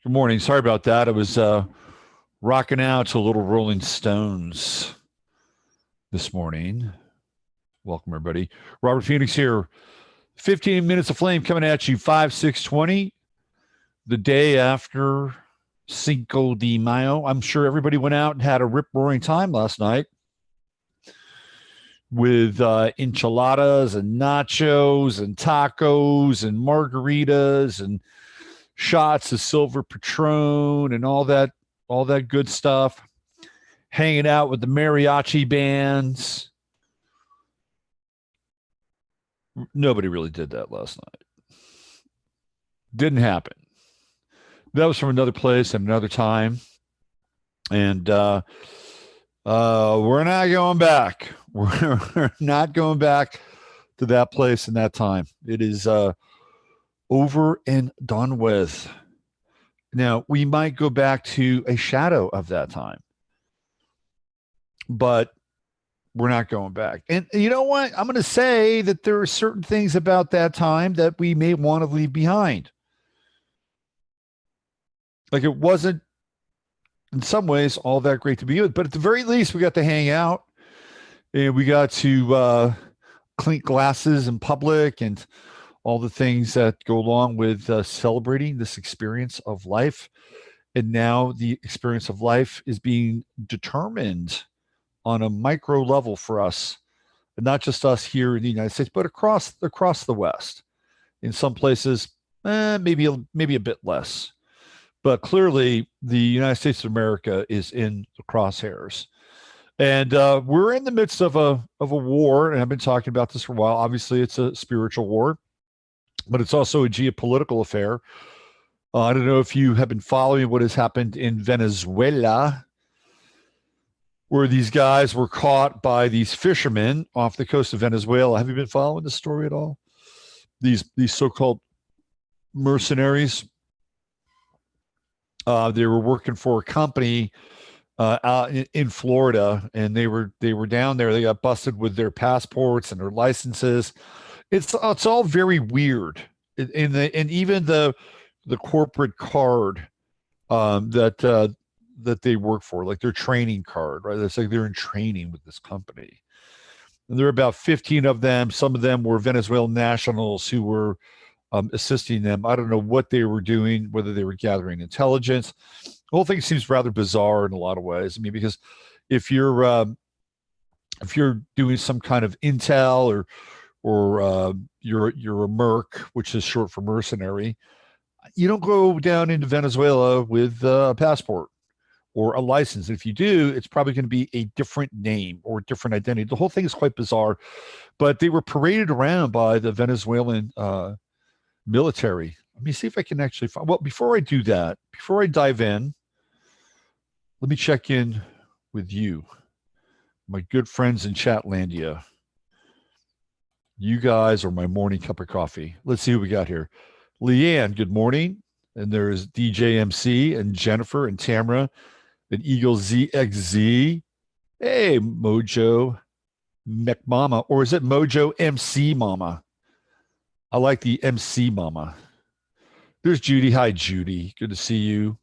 Good morning. Sorry about that. I was rocking out to a little Rolling Stones this morning. Welcome, everybody. Robert Phoenix here. 15 minutes of flame coming at you, 5, 6:20, the day after Cinco de Mayo. I'm sure everybody went out and had a rip roaring time last night with enchiladas and nachos and tacos and margaritas and shots of silver Patron and all that good stuff. Hanging out with the mariachi bands. Nobody really did that last night. Didn't happen. That was from another place and another time. And we're not going back. We're not going back to that place and that time. It is over and done with. Now, we might go back to a shadow of that time, but we're not going back. And you know what? I'm going to say that there are certain things about that time that we may want to leave behind. Like it wasn't, in some ways, all that great to be with, but at the very least, we got to hang out and we got to clink glasses in public and all the things that go along with celebrating this experience of life. And now the experience of life is being determined on a micro level for us, and not just us here in the United States, but across the West. In some places, maybe a bit less, but clearly the United States of America is in the crosshairs, and we're in the midst of a war. And I've been talking about this for a while. Obviously, it's a spiritual war, but it's also a geopolitical affair. I don't know if you have been following what has happened in Venezuela, where these guys were caught by these fishermen off the coast of Venezuela. Have you been following the story at all? These so-called mercenaries. They were working for a company out in Florida, and they were down there. They got busted with their passports and their licenses. It's all very weird. And even the corporate card that they work for, like their training card, right? It's like they're in training with this company. And there are about 15 of them. Some of them were Venezuelan nationals who were assisting them. I don't know what they were doing, whether they were gathering intelligence. The whole thing seems rather bizarre in a lot of ways. I mean, because if you're doing some kind of intel or you're a merc, which is short for mercenary, you don't go down into Venezuela with a passport or a license. And if you do, it's probably going to be a different name or a different identity. The whole thing is quite bizarre, but they were paraded around by the Venezuelan military. Let me see if I can actually find. Well, before I do that, before I dive in, let me check in with you, my good friends in Chatlandia. You guys are my morning cup of coffee. Let's see who we got here. Leanne, good morning. And there's DJMC and Jennifer and Tamara and Eagle ZXZ. Hey, Mojo McMama. Or is it Mojo MC Mama? I like the MC Mama. There's Judy. Hi, Judy. Good to see you.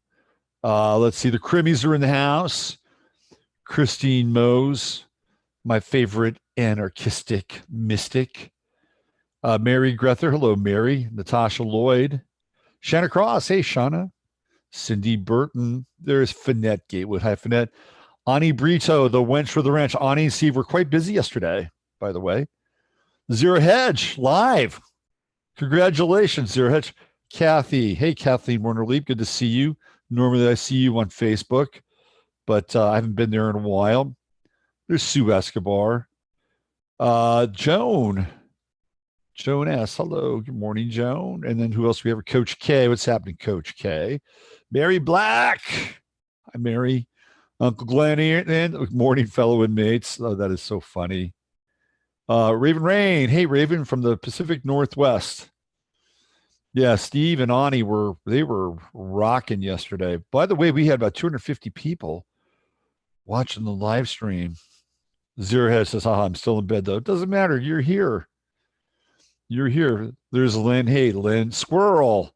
Let's see. The Crimmies are in the house. Christine Mose, my favorite anarchistic mystic. Mary Grether. Hello, Mary. Natasha Lloyd. Shanna Cross. Hey, Shauna. Cindy Burton. There's Finette Gatewood. Hi, Finette. Ani Brito, the wench for the ranch. Ani and Steve were quite busy yesterday, by the way. Zero Hedge, live. Congratulations, Zero Hedge. Kathy. Hey, Kathleen Warner-Leap. Good to see you. Normally, I see you on Facebook, but I haven't been there in a while. There's Sue Escobar. Joan. Joan S. Hello. Good morning, Joan. And then who else we have? Coach K. What's happening, Coach K? Mary Black. Hi, Mary. Uncle Glenn here. And good morning, fellow inmates. Oh, that is so funny. Raven Rain. Hey, Raven from the Pacific Northwest. Yeah, Steve and Ani were rocking yesterday. By the way, we had about 250 people watching the live stream. Zero Head says, haha, I'm still in bed though. It doesn't matter. You're here. You're here. There's Lynn. Hey, Lynn. Squirrel.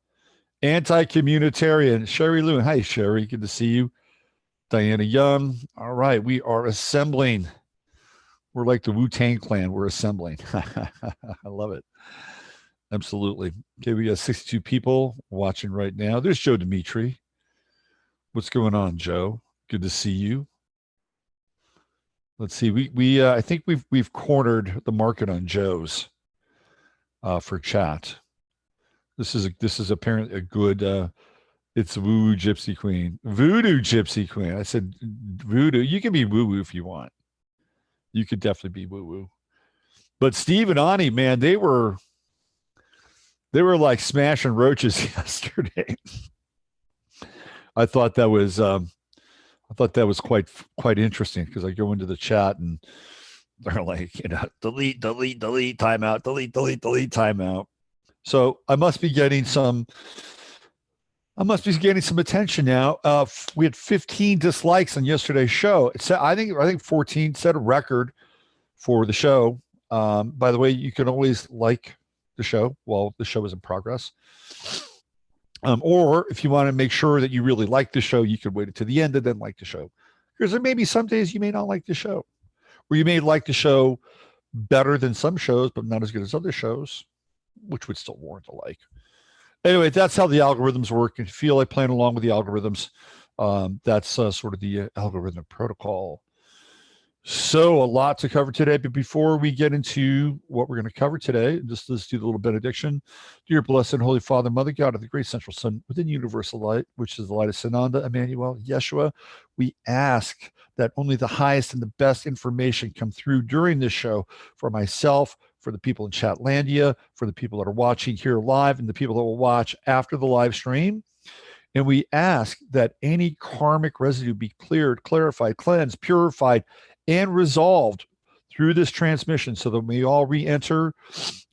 Anti-communitarian, Sherry Lewin. Hi, Sherry. Good to see you. Diana Young. All right, we are assembling. We're like the Wu-Tang Clan. We're assembling. I love it. Absolutely. Okay, we got 62 people watching right now. There's Joe Dimitri. What's going on, Joe? Good to see you. Let's see. We I think we've cornered the market on Joe's for chat. This is apparently a good. It's Woo Gypsy Queen, Voodoo Gypsy Queen. I said Voodoo. You can be woo woo if you want. You could definitely be woo woo. But Steve and Ani, man, they were like smashing roaches yesterday. I thought that was quite interesting because I go into the chat and they're like, delete, timeout, delete, timeout. So I must be getting some attention now. We had 15 dislikes on yesterday's show. I think 14 set a record for the show. By the way, you can always like the show while the show is in progress. Or if you want to make sure that you really like the show, you could wait until the end and then like the show. Because there may be some days you may not like the show, or you may like the show better than some shows, but not as good as other shows, which would still warrant a like. Anyway, that's how the algorithms work. If you feel like playing along with the algorithms, that's sort of the algorithmic protocol. So a lot to cover today, but before we get into what we're going to cover today, just let's do the little benediction. Dear blessed and holy Father, Mother God of the great central sun within universal light, which is the light of Sananda, Emmanuel, Yeshua, we ask that only the highest and the best information come through during this show for myself, for the people in Chatlandia, for the people that are watching here live, and the people that will watch after the live stream. And we ask that any karmic residue be cleared, clarified, cleansed, purified, and resolved through this transmission so that we all re-enter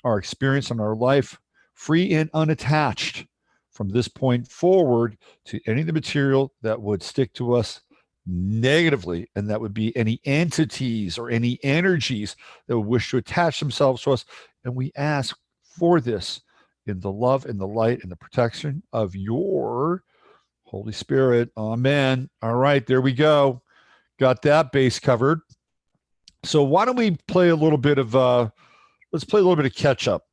our experience in our life free and unattached from this point forward to any of the material that would stick to us negatively, and that would be any entities or any energies that would wish to attach themselves to us. And we ask for this in the love and the light and the protection of your Holy Spirit. Amen. All right, there we go. Got that base covered. So why don't we play a little bit of let's play a little bit of ketchup.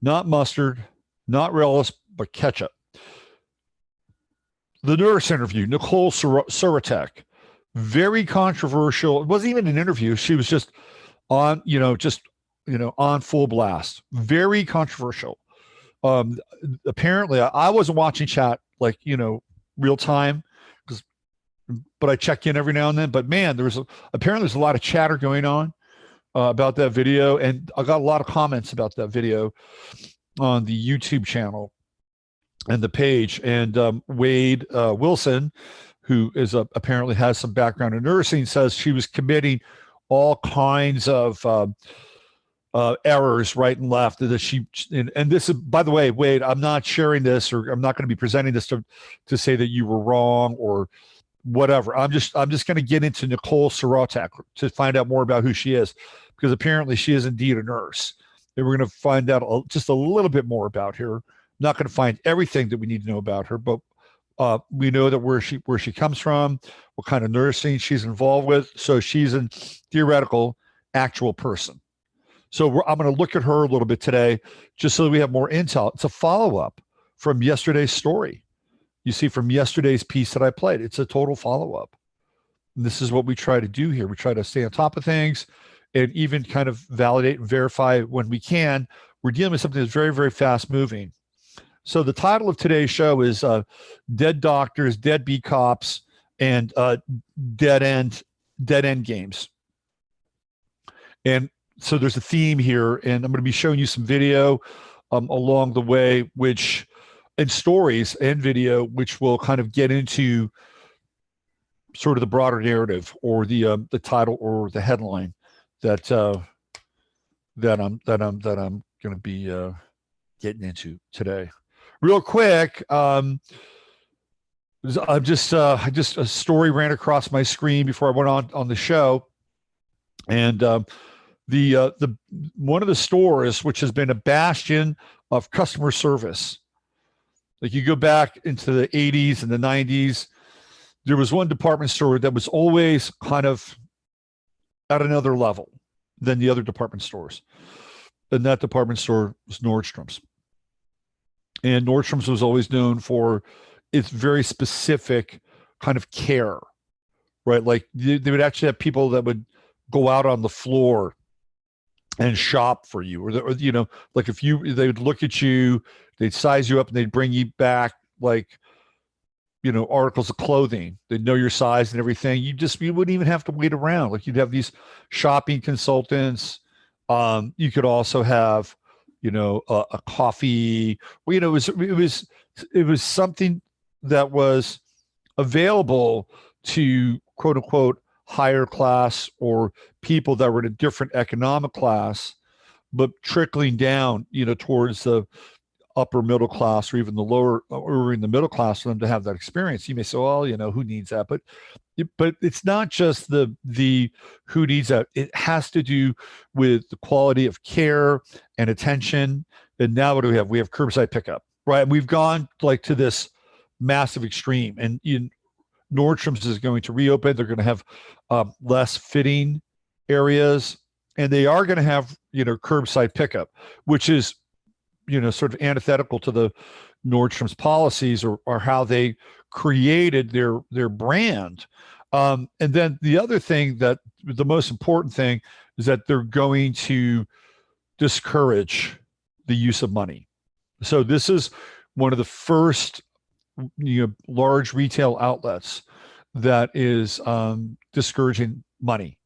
Not mustard, not relish, but ketchup. The nurse interview, Nicole Suratek, very controversial. It wasn't even an interview. She was just on, on full blast. Very controversial. Apparently, I wasn't watching chat real time, but I check in every now and then. But man, apparently there's a lot of chatter going on about that video, and I got a lot of comments about that video on the YouTube channel and the page. And Wade Wilson, who is apparently has some background in nursing, says she was committing all kinds of errors right and left. And this is, by the way, Wade, I'm not sharing this, or I'm not going to be presenting this to say that you were wrong or whatever. I'm just going to get into Nicole Suratek to find out more about who she is, because apparently she is indeed a nurse. And we're going to find out just a little bit more about her. Not going to find everything that we need to know about her, but we know that where she comes from, what kind of nursing she's involved with. So she's a theoretical, actual person. So I'm going to look at her a little bit today, just so that we have more intel. It's a follow-up from yesterday's story. You see, from yesterday's piece that I played, it's a total follow-up. And this is what we try to do here. We try to stay on top of things and even kind of validate and verify when we can. We're dealing with something that's very, very fast-moving. So the title of today's show is Dead Doctors, Deadbeat Cops, and Dead End Games. And so there's a theme here, and I'm going to be showing you some video along the way, and stories and video, which will kind of get into sort of the broader narrative, or the title or the headline that I'm going to be getting into today. Real quick, I just a story ran across my screen before I went on the show, and the one of the stores, which has been a bastion of customer service Like you go back into the 80s and the 90s, there was one department store that was always kind of at another level than the other department stores. And that department store was Nordstrom's. And Nordstrom's was always known for its very specific kind of care, right? Like they would actually have people that would go out on the floor and shop for you, or you know, like if you, they would look at you, they'd size you up, and they'd bring you back like, you know, articles of clothing. They'd know your size and everything. You wouldn't even have to wait around. Like you'd have these shopping consultants. You could also have, you know, a coffee. Well, you know, it was something that was available to quote unquote higher class or people that were in a different economic class, but trickling down, you know, towards the upper middle class or even the lower or in the middle class for them to have that experience. You may say, well, you know, who needs that? But it's not just the who needs that. It has to do with the quality of care and attention. And now what do we have? We have curbside pickup, right? And we've gone like to this massive extreme. And Nordstrom's is going to reopen. They're going to have less fitting areas, and they are going to have, you know, curbside pickup, which is, you know, sort of antithetical to the Nordstrom's policies or how they created their brand. And then the other thing, that the most important thing, is that they're going to discourage the use of money. So this is one of the first, you know, large retail outlets that is discouraging money.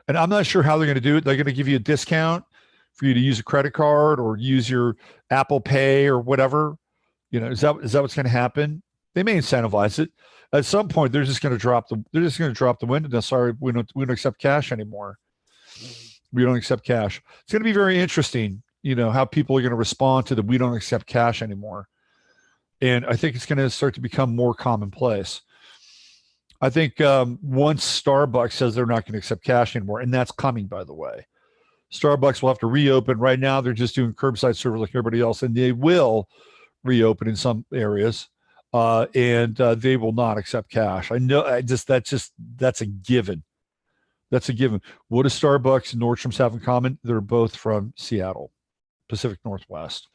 And I'm not sure how they're going to do it. They're going to give you a discount for you to use a credit card or use your Apple Pay or whatever. You know, is that what's going to happen? They may incentivize it. At some point, they're just going to drop the window. No, sorry, we don't accept cash anymore. We don't accept cash. It's going to be very interesting, you know, how people are going to respond to the we don't accept cash anymore. And I think it's going to start to become more commonplace. I think once Starbucks says they're not going to accept cash anymore, and that's coming, by the way, Starbucks will have to reopen. Right now, they're just doing curbside service like everybody else, and they will reopen in some areas, and they will not accept cash. I know. That's a given. That's a given. What does Starbucks and Nordstrom's have in common? They're both from Seattle, Pacific Northwest.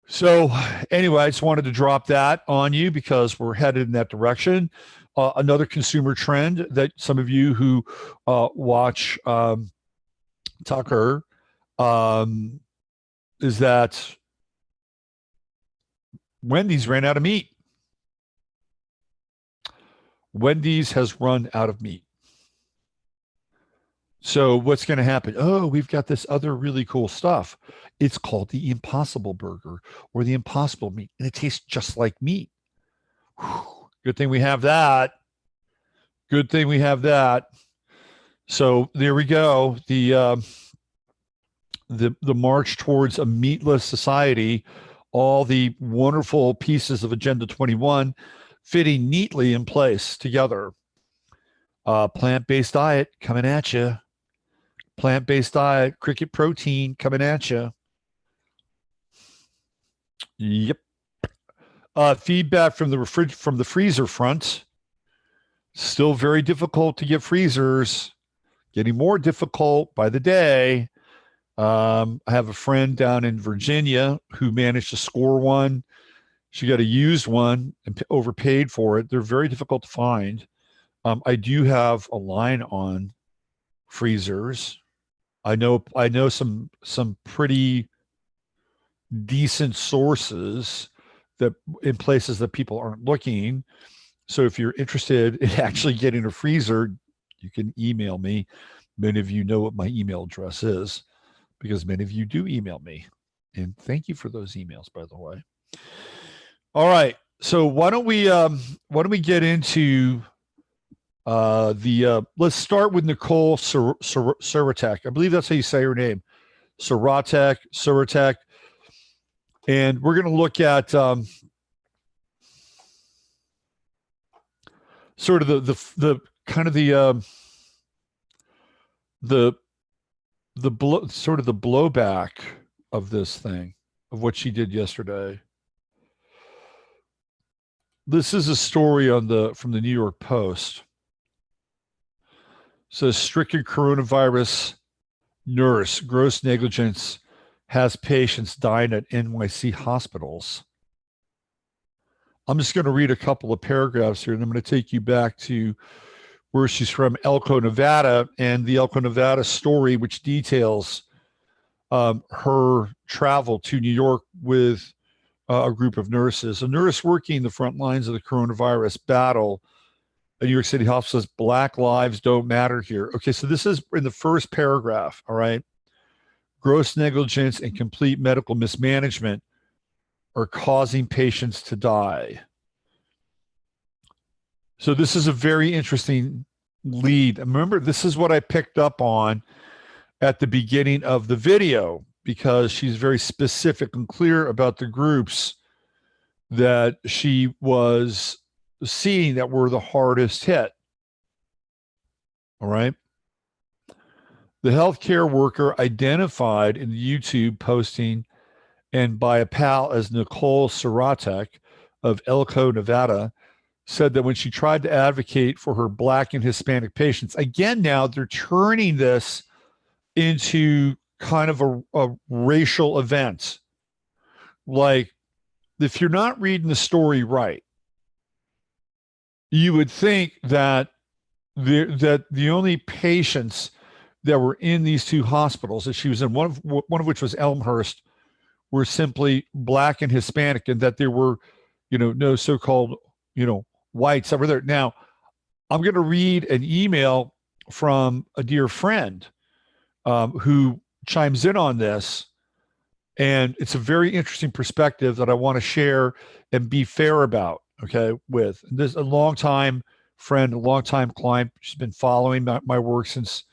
So anyway, I just wanted to drop that on you because we're headed in that direction. Another consumer trend that some of you who watch Tucker is that Wendy's ran out of meat. Wendy's has run out of meat. So what's going to happen? Oh, we've got this other really cool stuff. It's called the Impossible Burger or the Impossible Meat, and it tastes just like meat. Whew. Good thing we have that. Good thing we have that. So there we go. The march towards a meatless society, all the wonderful pieces of Agenda 21 fitting neatly in place together. Plant-based diet coming at you. Plant-based diet, cricket protein coming at you. Yep. Feedback from the freezer front. Still very difficult to get freezers. Getting more difficult by the day. I have a friend down in Virginia who managed to score one. She got a used one and overpaid for it. They're very difficult to find. I do have a line on freezers. I know some pretty decent sources that in places that people aren't looking. So if you're interested in actually getting a freezer, you can email me. Many of you know what my email address is because many of you do email me. And thank you for those emails, by the way. All right. So why don't we get into let's start with Nicole Suratek. I believe that's how you say her name. Suratek. And we're going to look at sort of the kind of the blowback of this thing, of what she did yesterday. This is a story from the New York Post. It says stricken coronavirus nurse, gross negligence has patients dying at NYC hospitals. I'm just going to read a couple of paragraphs here, and I'm going to take you back to where she's from, Elko, Nevada, and the Elko, Nevada story, which details her travel to New York with a group of nurses. A nurse working the front lines of the coronavirus battle at New York City Hospital says, Black lives don't matter here. Okay, so this is in the first paragraph, all right? Gross negligence and complete medical mismanagement are causing patients to die. So this is a very interesting lead. Remember, this is what I picked up on at the beginning of the video, because she's very specific and clear about the groups that she was seeing that were the hardest hit. All right. The healthcare worker identified in the YouTube posting and by a pal as Nicole Saratek of Elko, Nevada, said that when she tried to advocate for her Black and Hispanic patients, again, now they're turning this into kind of a racial event. Like, if you're not reading the story right, you would think that the only patients that were in these two hospitals that she was in, one of which was Elmhurst, were simply Black and Hispanic, and that there were, no so-called, whites that were there. Now, I'm going to read an email from a dear friend who chimes in on this, and it's a very interesting perspective that I want to share and be fair about. Okay, with this, a longtime friend, a longtime client. She's been following my work since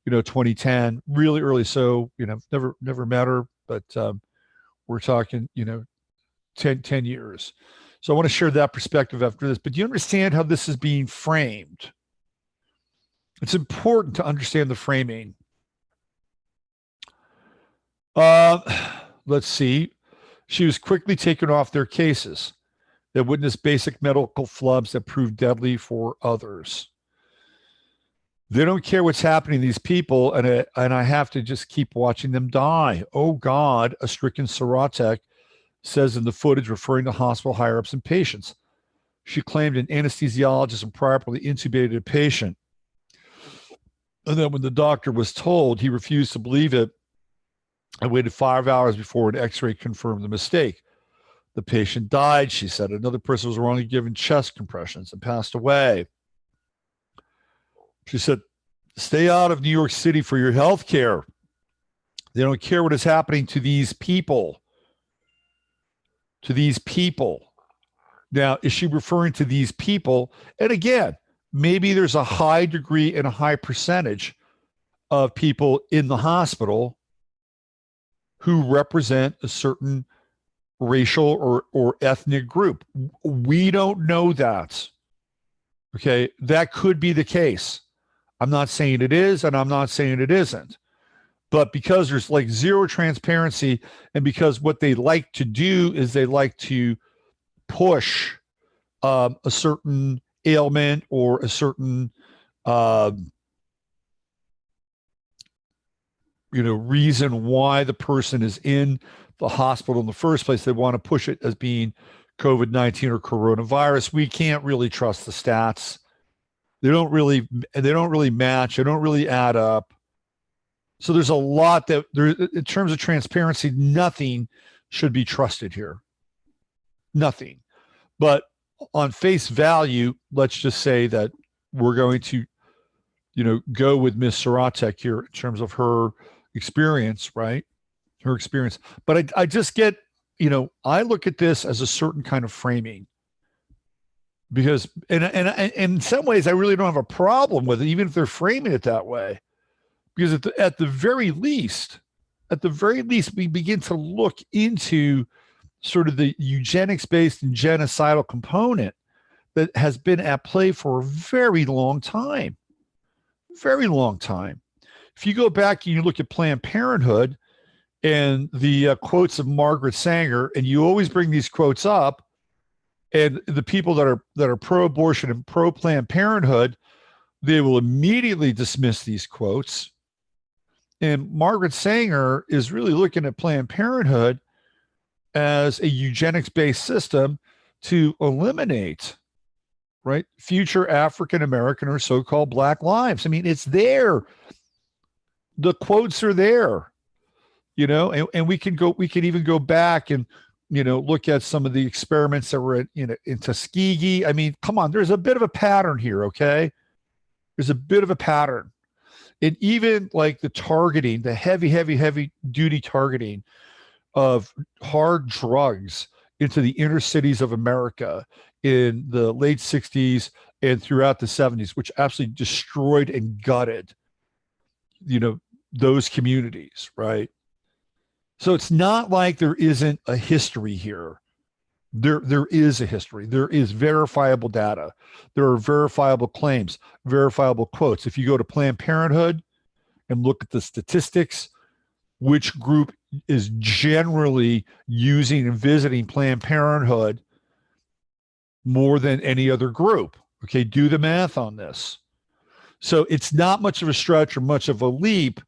2010, really early. So never met her, but we're talking 10 years. So I want to share that perspective after this. But do you understand how this is being framed? It's important to understand the framing. Let's see. She was quickly taken off their cases that witnessed basic medical flubs that proved deadly for others. They don't care what's happening to these people, and I have to just keep watching them die. Oh, God, a stricken Saratek says in the footage, referring to hospital higher-ups and patients. She claimed an anesthesiologist improperly intubated a patient. And then when the doctor was told, he refused to believe it and waited 5 hours before an x-ray confirmed the mistake. The patient died, she said. Another person was wrongly given chest compressions and passed away. She said, stay out of New York City for your health care. They don't care what is happening to these people. To these people. Now, is she referring to these people? And again, maybe there's a high degree and a high percentage of people in the hospital who represent a certain racial or ethnic group. We don't know that. Okay, that could be the case. I'm not saying it is, and I'm not saying it isn't. But because there's like zero transparency, and because what they like to do is they like to push a certain ailment or a certain reason why the person is in the hospital in the first place, they want to push it as being COVID-19 or coronavirus. We can't really trust the stats. They don't really match. They don't really add up. So there's a lot that there, in terms of transparency, nothing should be trusted here. Nothing. But on face value, let's just say that we're going to, go with Miss Saratek here in terms of her experience, right? Her experience. But I just get, I look at this as a certain kind of framing. Because and in some ways I really don't have a problem with it, even if they're framing it that way. Because at the very least, we begin to look into sort of the eugenics-based and genocidal component that has been at play for a very long time. Very long time. If you go back and you look at Planned Parenthood and the quotes of Margaret Sanger, and you always bring these quotes up, And the people that are pro-abortion and pro-Planned Parenthood, they will immediately dismiss these quotes. And Margaret Sanger is really looking at Planned Parenthood as a eugenics-based system to eliminate, right, future African American or so-called Black lives. I mean, it's there. The quotes are there, and we can even go back and look at some of the experiments that were in Tuskegee. I mean, come on, there's a bit of a pattern here, okay? There's a bit of a pattern. And even like the targeting, the heavy duty targeting of hard drugs into the inner cities of America in the late 60s and throughout the 70s, which absolutely destroyed and gutted, those communities, right? So it's not like there isn't a history here. There is a history. There is verifiable data. There are verifiable claims, verifiable quotes. If you go to Planned Parenthood and look at the statistics, which group is generally using and visiting Planned Parenthood more than any other group? Okay, do the math on this. So it's not much of a stretch or much of a leap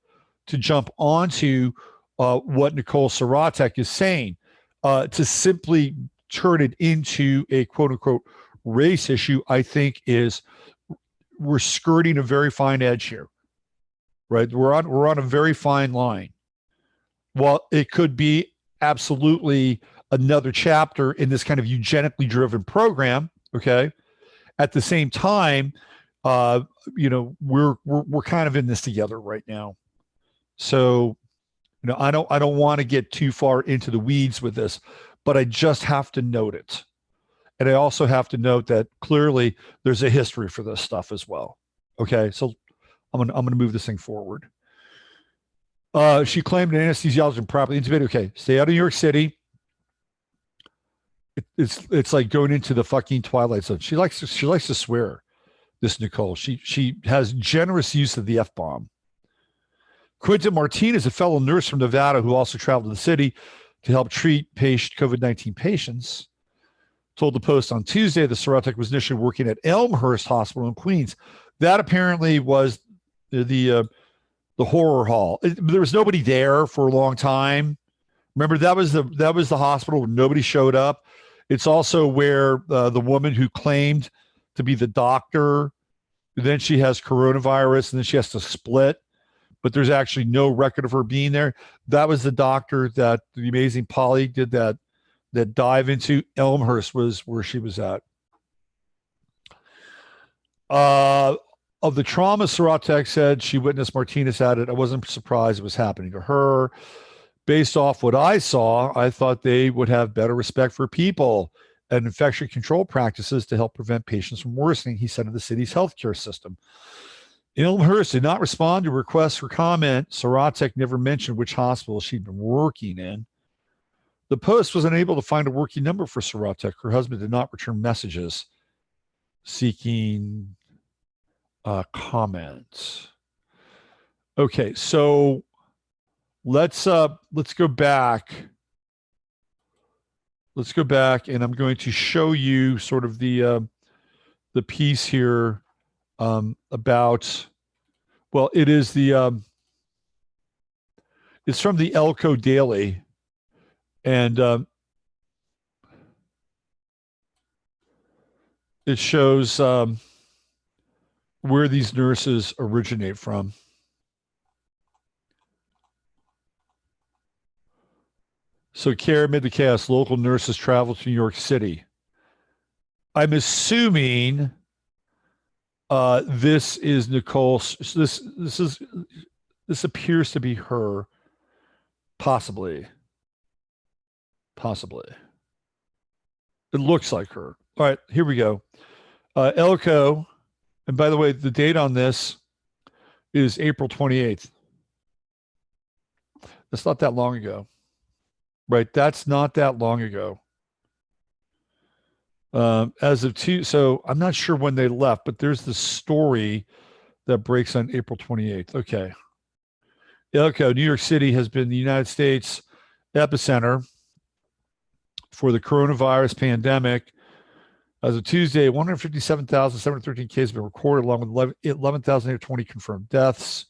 to jump onto what Nicole Saratek is saying, to simply turn it into a quote unquote race issue. I think we're skirting a very fine edge here, right? We're on a very fine line. Well, it could be absolutely another chapter in this kind of eugenically driven program. Okay. At the same time, we're kind of in this together right now. So, I don't want to get too far into the weeds with this, but I just have to note it. And I also have to note that clearly there's a history for this stuff as well. Okay. So I'm going to move this thing forward. She claimed an anesthesiologist improperly intubated. Okay. Stay out of New York City. It's like going into the fucking Twilight Zone. She likes to swear, this Nicole. She has generous use of the F-bomb. Quinta Martinez, a fellow nurse from Nevada who also traveled to the city to help treat COVID-19 patients, told the Post on Tuesday that Saratek was initially working at Elmhurst Hospital in Queens. That apparently was the horror hall. There was nobody there for a long time. Remember, that was the hospital where nobody showed up. It's also where the woman who claimed to be the doctor, then she has coronavirus, and then she has to split. But there's actually no record of her being there. That was the doctor that the amazing Polly did that dive into. Elmhurst was where she was at. Of the trauma, Saratek said she witnessed Martinez at it. I wasn't surprised it was happening to her. Based off what I saw, I thought they would have better respect for people and infection control practices to help prevent patients from worsening, he said, of the city's healthcare system. Elmhurst did not respond to requests for comment. Saratek never mentioned which hospital she'd been working in. The Post was unable to find a working number for Saratek. Her husband did not return messages seeking comments. Okay, so let's go back. Let's go back, and I'm going to show you sort of the piece here. About, well, it is it's from the Elko Daily, and it shows where these nurses originate from. So care amid the chaos, local nurses travel to New York City. I'm assuming this is Nicole. This appears to be her, possibly. It looks like her. All right, here we go. Elko, and by the way, the date on this is April 28th. That's not that long ago, right? That's not that long ago. As of so I'm not sure when they left, but there's the story that breaks on April 28th. Okay. Elko, New York City has been the United States epicenter for the coronavirus pandemic, As of Tuesday, 157,713 cases have been recorded, along with 11,820 confirmed deaths,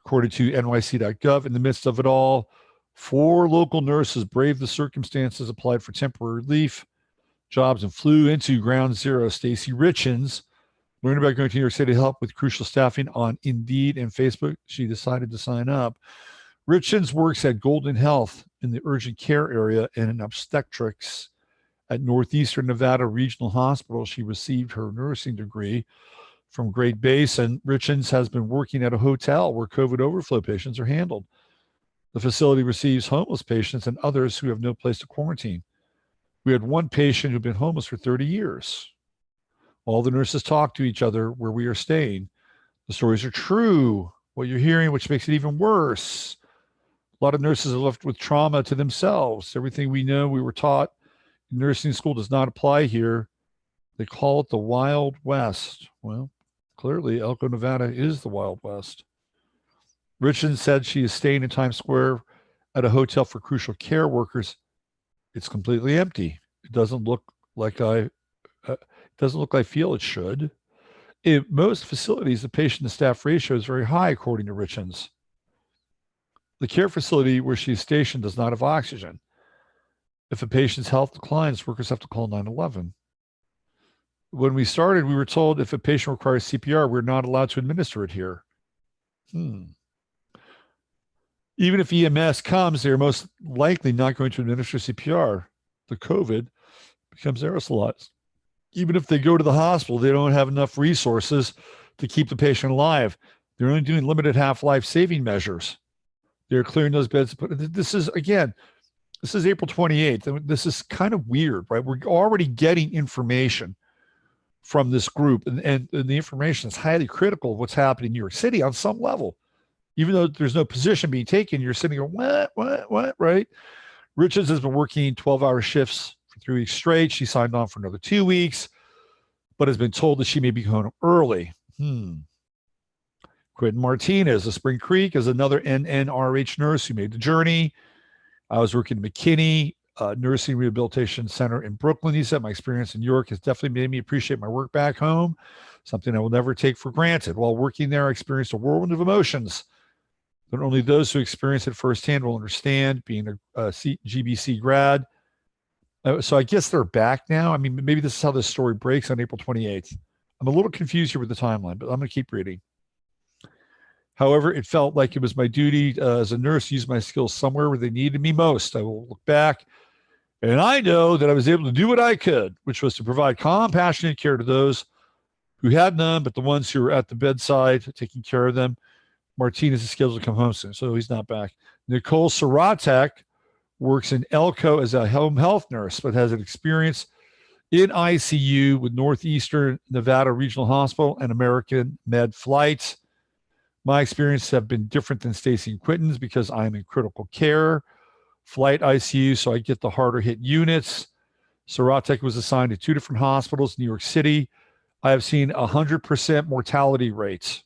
according to NYC.gov. In the midst of it all, 4 local nurses braved the circumstances, applied for temporary relief jobs, and flew into Ground Zero. Stacy Richens learned about going to New York City to help with crucial staffing on Indeed and Facebook. She decided to sign up. Richens works at Golden Health in the urgent care area and in obstetrics at Northeastern Nevada Regional Hospital. She received her nursing degree from Great Basin. Richens has been working at a hotel where COVID overflow patients are handled. The facility receives homeless patients and others who have no place to quarantine. We had one patient who'd been homeless for 30 years. All the nurses talk to each other where we are staying. The stories are true. What you're hearing, which makes it even worse. A lot of nurses are left with trauma to themselves. Everything we know, we were taught in nursing school does not apply here. They call it the Wild West. Well, clearly, Elko, Nevada is the Wild West. Richard said she is staying in Times Square at a hotel for crucial care workers. It's completely empty. It doesn't look like I feel it should. In most facilities, the patient to staff ratio is very high, according to Richens. The care facility where she's stationed does not have oxygen. If a patient's health declines, workers have to call 911. When we started, we were told if a patient requires CPR, we're not allowed to administer it here. Even if EMS comes, they're most likely not going to administer CPR. The COVID becomes aerosolized. Even if they go to the hospital, they don't have enough resources to keep the patient alive. They're only doing limited half-life saving measures. They're clearing those beds. But this is April 28th. This is kind of weird, right? We're already getting information from this group, and the information is highly critical of what's happening in New York City on some level. Even though there's no position being taken, you're sitting there, what, right? Richards has been working 12-hour shifts for 3 weeks straight. She signed on for another 2 weeks, but has been told that she may be going early. Quentin Martinez of Spring Creek is another NNRH nurse who made the journey. I was working at McKinney Nursing Rehabilitation Center in Brooklyn. He said, my experience in New York has definitely made me appreciate my work back home, something I will never take for granted. While working there, I experienced a whirlwind of emotions that only those who experience it firsthand will understand, being a GBC grad. So I guess they're back now. I mean, maybe this is how this story breaks on April 28th. I'm a little confused here with the timeline, but I'm going to keep reading. However, it felt like it was my duty as a nurse to use my skills somewhere where they needed me most. I will look back, and I know that I was able to do what I could, which was to provide compassionate care to those who had none, but the ones who were at the bedside, taking care of them. Martinez is scheduled to come home soon, so he's not back. Nicole Saratek works in Elko as a home health nurse, but has an experience in ICU with Northeastern Nevada Regional Hospital and American Med Flights. My experiences have been different than Stacy and Quinton's because I'm in critical care, flight ICU, so I get the harder hit units. Saratek was assigned to 2 different hospitals in New York City. I have seen 100% mortality rates.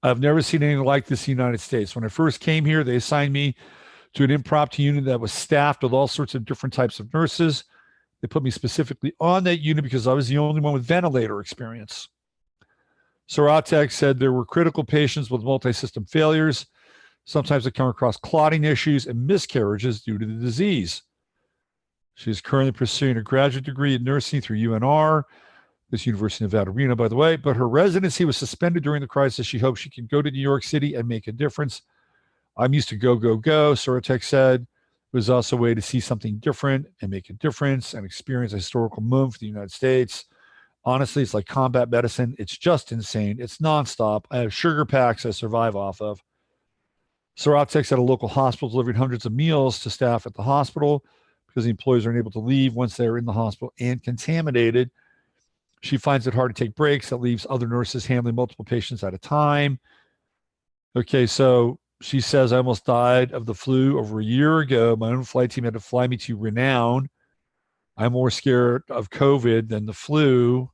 I've never seen anything like this in the United States. When I first came here, they assigned me to an impromptu unit that was staffed with all sorts of different types of nurses. They put me specifically on that unit because I was the only one with ventilator experience. Saratek said there were critical patients with multi-system failures. Sometimes they come across clotting issues and miscarriages due to the disease. She is currently pursuing a graduate degree in nursing through UNR, this University of Nevada, Reno, by the way, but her residency was suspended during the crisis. She hopes she can go to New York City and make a difference. I'm used to go, Saratek said. It was also a way to see something different and make a difference and experience a historical moment for the United States. Honestly, it's like combat medicine. It's just insane. It's nonstop. I have sugar packs I survive off of. Saratek's at a local hospital delivering hundreds of meals to staff at the hospital because the employees aren't able to leave once they're in the hospital and contaminated. She finds it hard to take breaks. That leaves other nurses handling multiple patients at a time. Okay, so she says, I almost died of the flu over a year ago. My own flight team had to fly me to Renown. I'm more scared of COVID than the flu.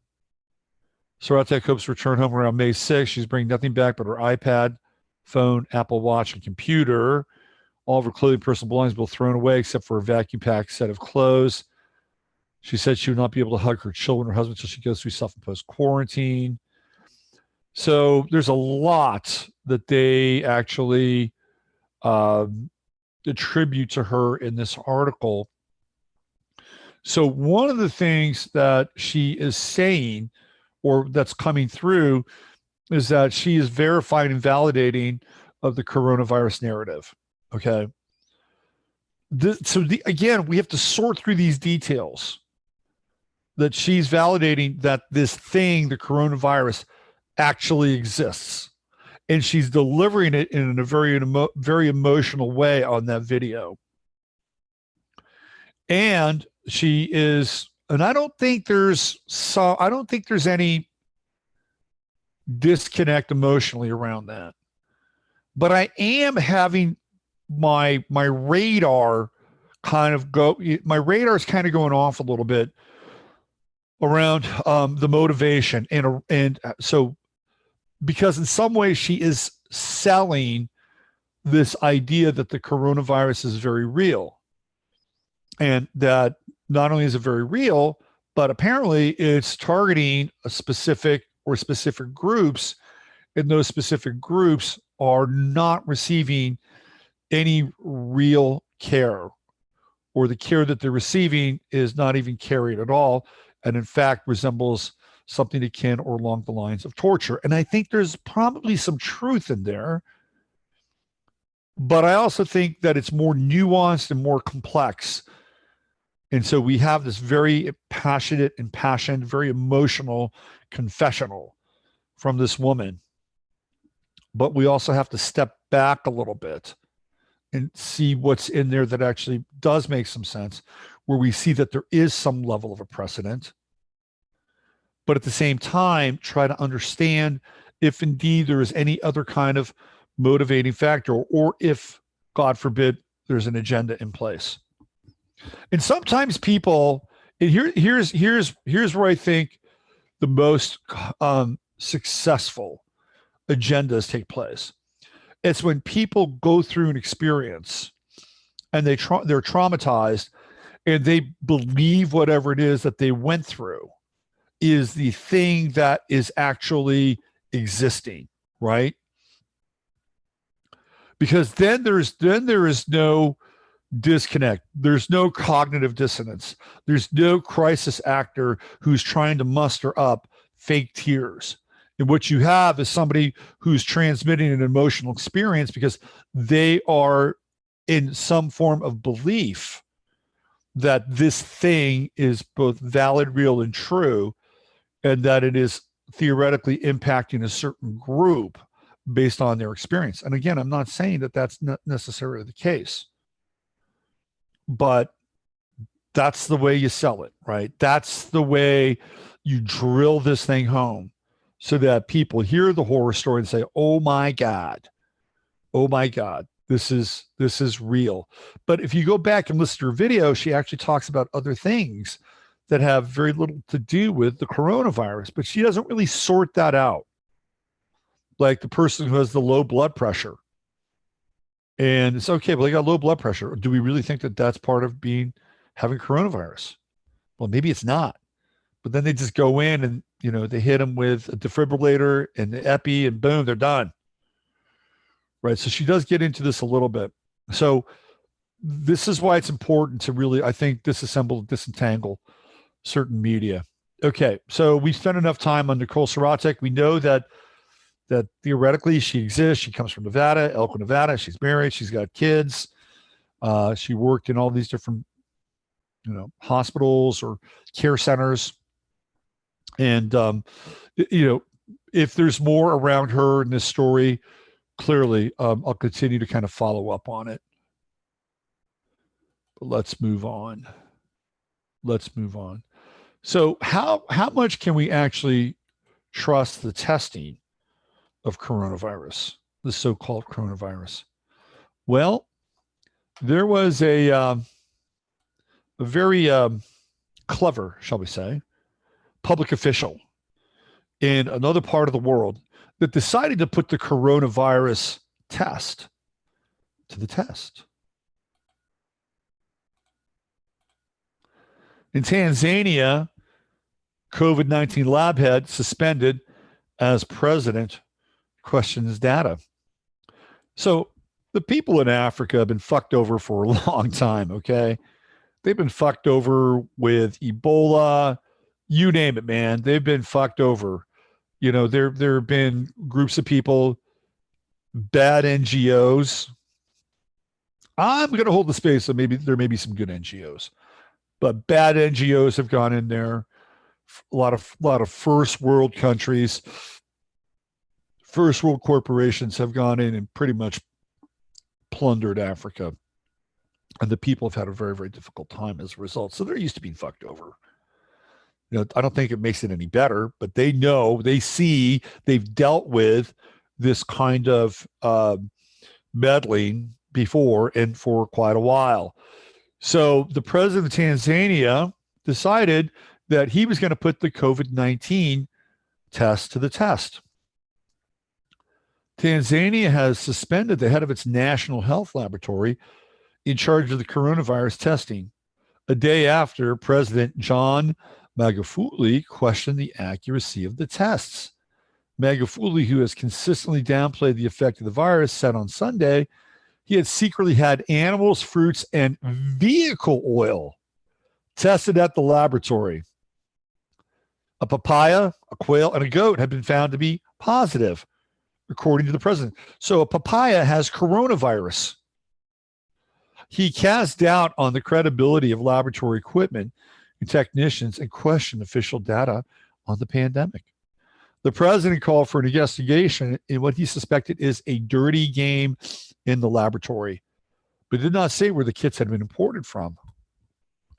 Saratek hopes to return home around May 6th. She's bringing nothing back but her iPad, phone, Apple Watch, and computer. All of her clothing, personal belongings will be thrown away except for a vacuum packed set of clothes. She said she would not be able to hug her children or husband until she goes through self-imposed quarantine. So there's a lot that they actually attribute to her in this article. So one of the things that she is saying, or that's coming through, is that she is verifying and validating of the coronavirus narrative. Okay. Again, we have to sort through these details that she's validating that this thing, the coronavirus, actually exists. And she's delivering it in a very emotional way on that video. And she is, and I don't think there's any disconnect emotionally around that. But I am having my radar kind of my radar is kind of going off a little bit around the motivation. And so, because in some ways she is selling this idea that the coronavirus is very real, and that not only is it very real, but apparently it's targeting a specific groups, and those specific groups are not receiving any real care, or the care that they're receiving is not even carried at all, and in fact resembles something akin or along the lines of torture. And I think there's probably some truth in there, but I also think that it's more nuanced and more complex. And so we have this very passionate, impassioned, very emotional confessional from this woman. But we also have to step back a little bit and see what's in there that actually does make some sense, where we see that there is some level of a precedent. But at the same time, try to understand if indeed there is any other kind of motivating factor, or if, God forbid, there's an agenda in place. And sometimes people, and here's where I think the most successful agendas take place. It's when people go through an experience and they're traumatized, and they believe whatever it is that they went through is the thing that is actually existing, right? Because then there is no disconnect. There's no cognitive dissonance. There's no crisis actor who's trying to muster up fake tears. And what you have is somebody who's transmitting an emotional experience because they are in some form of belief that this thing is both valid, real, and true, and that it is theoretically impacting a certain group based on their experience. And again, I'm not saying that that's not necessarily the case, but that's the way you sell it, right? That's the way you drill this thing home, so that people hear the horror story and say, oh my God, this is real. But if you go back and listen to her video, she actually talks about other things that have very little to do with the coronavirus, but she doesn't really sort that out. Like the person who has the low blood pressure. And it's okay, but they got low blood pressure. Do we really think that that's part of having coronavirus? Well, maybe it's not. But then they just go in and, they hit them with a defibrillator and the epi, and boom, they're done. Right. So she does get into this a little bit. So this is why it's important to really, I think, disentangle certain media. Okay. So we spent enough time on Nicole Saratek. We know that theoretically she exists. She comes from Nevada, Elko, Nevada. She's married. She's got kids. She worked in all these different, hospitals or care centers. And, if there's more around her in this story, clearly, I'll continue to kind of follow up on it. But let's move on. So how much can we actually trust the testing of coronavirus, the so-called coronavirus? Well, there was a very clever, shall we say, public official in another part of the world that decided to put the coronavirus test to the test. In Tanzania, COVID-19 lab head suspended as president questions data. So the people in Africa have been fucked over for a long time, okay? They've been fucked over with Ebola, you name it, man. They've been fucked over. You know, there have been groups of people, bad NGOs. I'm going to hold the space, so maybe there may be some good NGOs, but bad NGOs have gone in there. A lot of first world countries, first world corporations have gone in and pretty much plundered Africa, and the people have had a very, very difficult time as a result. So they're used to being fucked over. You know, I don't think it makes it any better, but they know, they see, they've dealt with this kind of meddling before and for quite a while. So the president of Tanzania decided that he was going to put the COVID-19 test to the test. Tanzania has suspended the head of its national health laboratory in charge of the coronavirus testing a day after President John Magufuli questioned the accuracy of the tests. Magufuli, who has consistently downplayed the effect of the virus, said on Sunday he had secretly had animals, fruits, and vehicle oil tested at the laboratory. A papaya, a quail, and a goat had been found to be positive, according to the president. So a papaya has coronavirus. He cast doubt on the credibility of laboratory equipment and technicians and questioned official data on the pandemic. The president called for an investigation in what he suspected is a dirty game in the laboratory, but did not say where the kits had been imported from.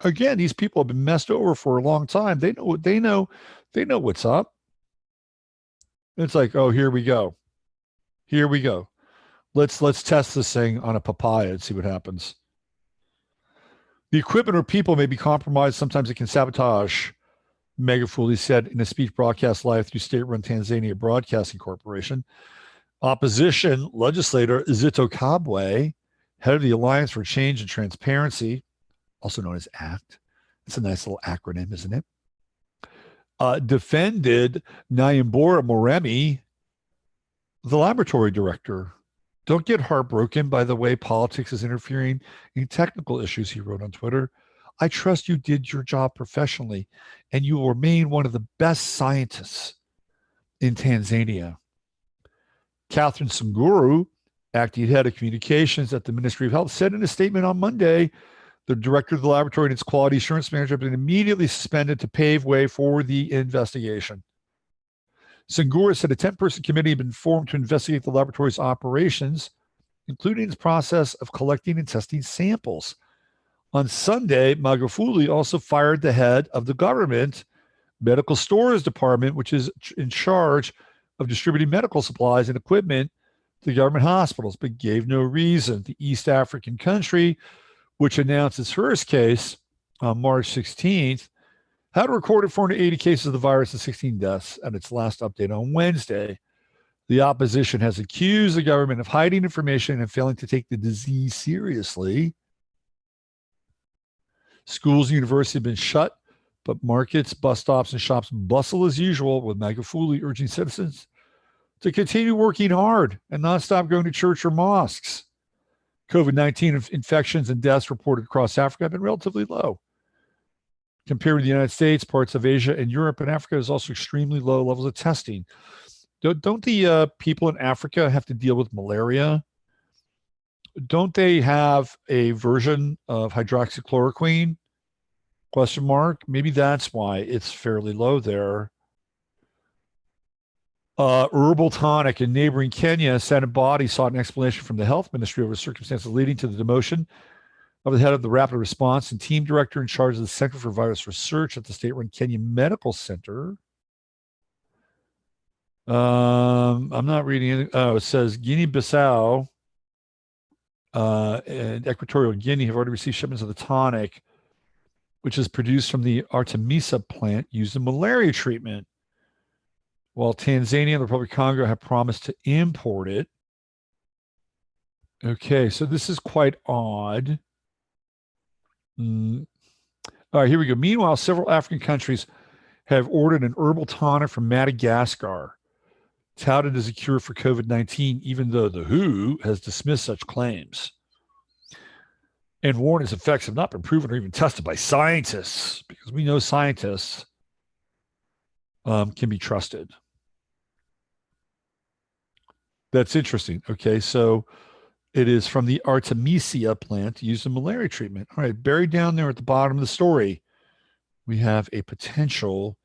Again, these people have been messed over for a long time. They know what they know. They know what's up. It's like, oh, here we go. Here we go. Let's test this thing on a papaya and see what happens. The equipment or people may be compromised. Sometimes it can sabotage, Magufuli said in a speech broadcast live through state-run Tanzania Broadcasting Corporation. Opposition legislator Zitto Kabwe, head of the Alliance for Change and Transparency, also known as ACT. It's a nice little acronym, isn't it? Defended Nyambura Moremi, the laboratory director. Don't get heartbroken by the way politics is interfering in technical issues, he wrote on Twitter. I trust you did your job professionally, and you will remain one of the best scientists in Tanzania. Catherine Sunguru, acting head of communications at the Ministry of Health, said in a statement on Monday, the director of the laboratory and its quality assurance manager have been immediately suspended to pave way for the investigation. Sungura said a 10-person committee had been formed to investigate the laboratory's operations, including its process of collecting and testing samples. On Sunday, Magufuli also fired the head of the government medical stores department, which is in charge of distributing medical supplies and equipment to government hospitals, but gave no reason. The East African country, which announced its first case on March 16th, had recorded 480 cases of the virus and 16 deaths at its last update on Wednesday. The opposition has accused the government of hiding information and failing to take the disease seriously. Schools and universities have been shut, but markets, bus stops, and shops bustle as usual, with Magufuli urging citizens to continue working hard and not stop going to church or mosques. COVID-19 infections and deaths reported across Africa have been relatively low. Compared to the United States, parts of Asia and Europe and Africa, is also extremely low levels of testing. Don't the people in Africa have to deal with malaria? Don't they have a version of hydroxychloroquine? Question mark. Maybe that's why it's fairly low there. Herbal tonic in neighboring Kenya, Senate body sought an explanation from the health ministry over circumstances leading to the demotion of the head of the rapid response and team director in charge of the Center for Virus Research at the state-run Kenya Medical Center. I'm not reading anything. Oh, it says Guinea-Bissau and Equatorial Guinea have already received shipments of the tonic, which is produced from the Artemisa plant used in malaria treatment, while Tanzania and the Republic of Congo have promised to import it. Okay, so this is quite odd. All right, here we go. Meanwhile, several African countries have ordered an herbal tonic from Madagascar, touted as a cure for COVID-19, even though the WHO has dismissed such claims and warned its effects have not been proven or even tested by scientists, because we know scientists can be trusted. That's interesting. Okay, so it is from the Artemisia plant used in malaria treatment. All right, buried down there at the bottom of the story, we have a potential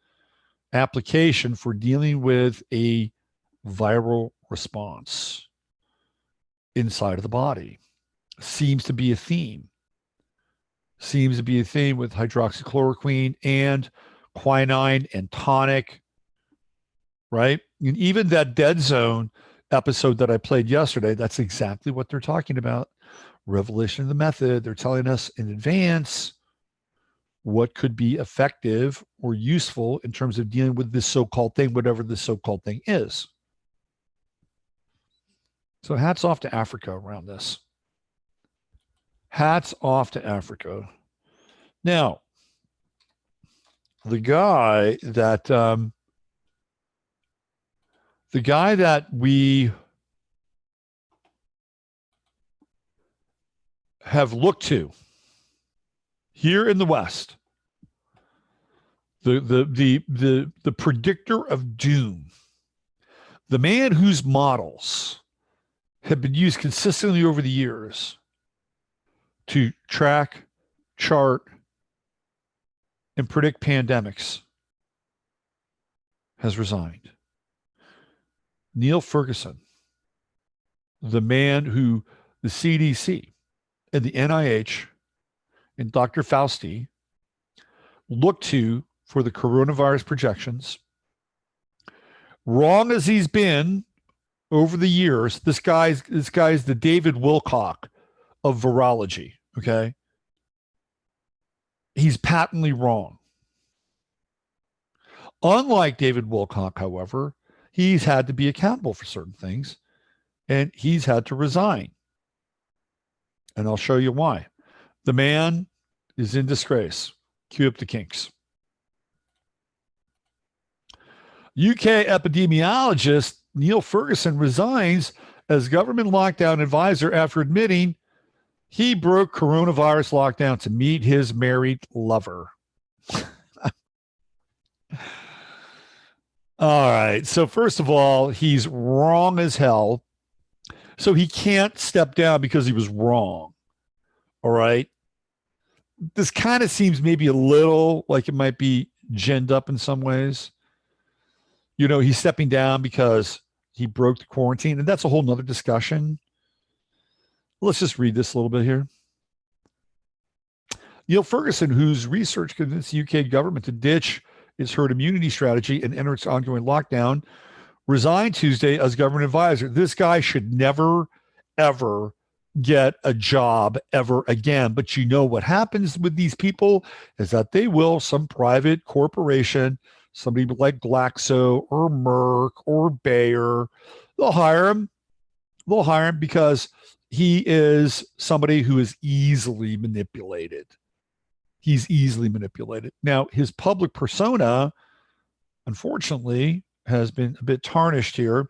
application for dealing with a viral response inside of the body. Seems to be a theme. Seems to be a theme with hydroxychloroquine and quinine and tonic, right? And even that Dead Zone episode that I played yesterday, that's exactly what they're talking about. Revelation of the method. They're telling us in advance what could be effective or useful in terms of dealing with this so-called thing, whatever this so-called thing is. So hats off to Africa around this. Hats off to Africa. Now, the guy that we have looked to here in the West, the predictor of doom, the man whose models have been used consistently over the years to track, chart, and predict pandemics, has resigned. Neil Ferguson, the man who the CDC and the NIH and Dr. Fauci look to for the coronavirus projections. Wrong as he's been over the years, this guy's the David Wilcock of virology, okay? He's patently wrong. Unlike David Wilcock, however, he's had to be accountable for certain things, and he's had to resign. And I'll show you why. The man is in disgrace. Cue up the kinks. UK epidemiologist Neil Ferguson resigns as government lockdown advisor after admitting he broke coronavirus lockdown to meet his married lover. All right. So first of all, he's wrong as hell. So he can't step down because he was wrong. All right. This kind of seems maybe a little like it might be ginned up in some ways. You know, he's stepping down because he broke the quarantine, and that's a whole nother discussion. Let's just read this a little bit here. Neil Ferguson, whose research convinced the UK government to ditch its herd immunity strategy and enter its ongoing lockdown, resigned Tuesday as government advisor. This guy should never, ever get a job ever again. But you know what happens with these people is that they will, some private corporation, somebody like Glaxo or Merck or Bayer, they'll hire him. They'll hire him because he is somebody who is easily manipulated. He's easily manipulated. Now, his public persona, unfortunately, has been a bit tarnished here.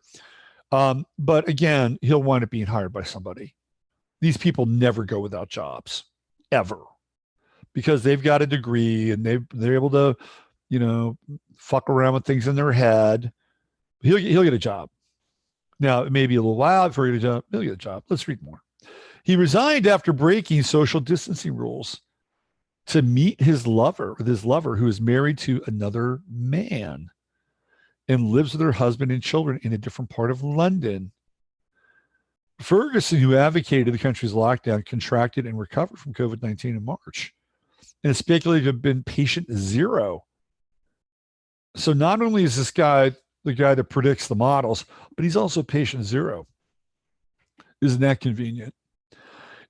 But again, he'll wind up being hired by somebody. These people never go without jobs, ever, because they've got a degree and they're able to, you know, fuck around with things in their head. He'll get a job. Now, it may be a little while before he gets a job. He'll get a job. Let's read more. He resigned after breaking social distancing rules to meet his lover, who is married to another man and lives with her husband and children in a different part of London. Ferguson, who advocated the country's lockdown, contracted and recovered from COVID-19 in March and is speculated to have been patient zero. So not only is this guy the guy that predicts the models, but he's also patient zero. Isn't that convenient?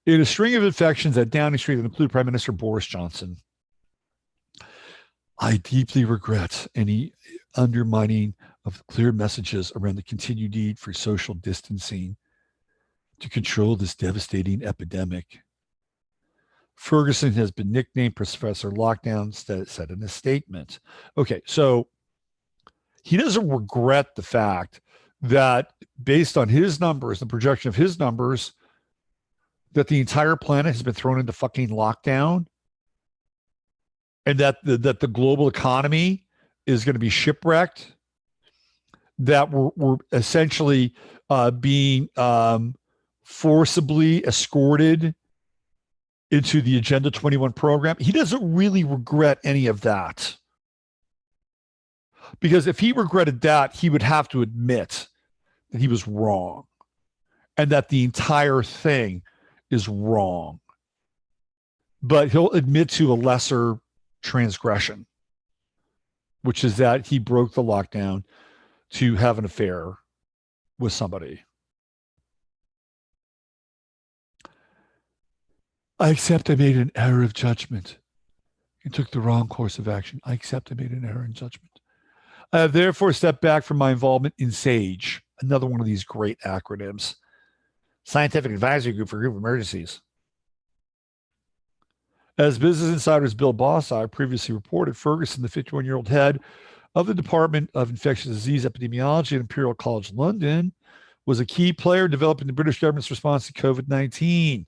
In a string of infections at Downing Street that include Prime Minister Boris Johnson, I deeply regret any undermining of clear messages around the continued need for social distancing to control this devastating epidemic. Ferguson has been nicknamed Professor Lockdown, said in a statement. Okay, so he doesn't regret the fact that based on his numbers, the projection of his numbers, that the entire planet has been thrown into fucking lockdown and that the global economy is going to be shipwrecked, that we're essentially being forcibly escorted into the Agenda 21 program. He doesn't really regret any of that. Because if he regretted that, he would have to admit that he was wrong and that the entire thing is wrong. But he'll admit to a lesser transgression, which is that he broke the lockdown to have an affair with somebody. I accept I made an error of judgment and took the wrong course of action. I accept I made an error in judgment. I have therefore stepped back from my involvement in SAGE, another one of these great acronyms, Scientific Advisory Group for Group Emergencies. As Business Insider's Bill Bossai previously reported, Ferguson, the 51-year-old head of the Department of Infectious Disease Epidemiology at Imperial College London, was a key player in developing the British government's response to COVID-19.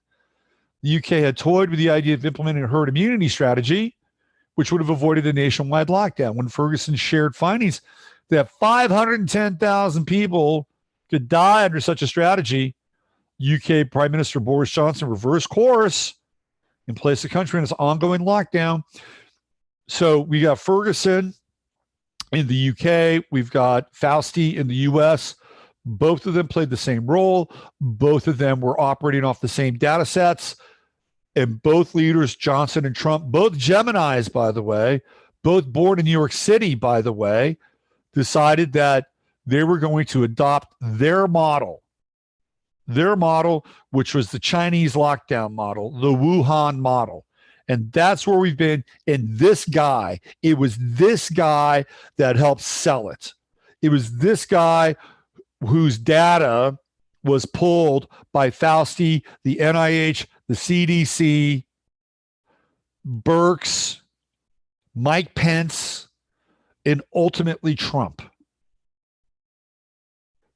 The UK had toyed with the idea of implementing a herd immunity strategy, which would have avoided a nationwide lockdown. When Ferguson shared findings that 510,000 people could die under such a strategy, UK Prime Minister Boris Johnson reversed course and placed the country in its ongoing lockdown. So we got Ferguson in the UK. We've got Fauci in the US. Both of them played the same role. Both of them were operating off the same data sets. And both leaders, Johnson and Trump, both Geminis, by the way, both born in New York City, by the way, decided that they were going to adopt their model, which was the Chinese lockdown model, the Wuhan model. And that's where we've been. And it was this guy that helped sell it. It was this guy whose data was pulled by Fauci, the NIH, the CDC, Birx, Mike Pence, and ultimately Trump.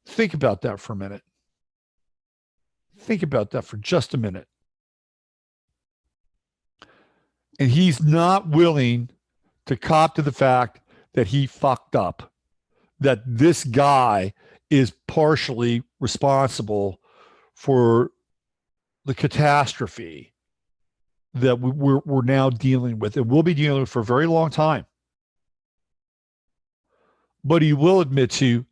Think about that for a minute. Think about that for just a minute. And he's not willing to cop to the fact that he fucked up, that this guy is partially responsible for the catastrophe that we're now dealing with, and we'll be dealing with for a very long time. But he will admit to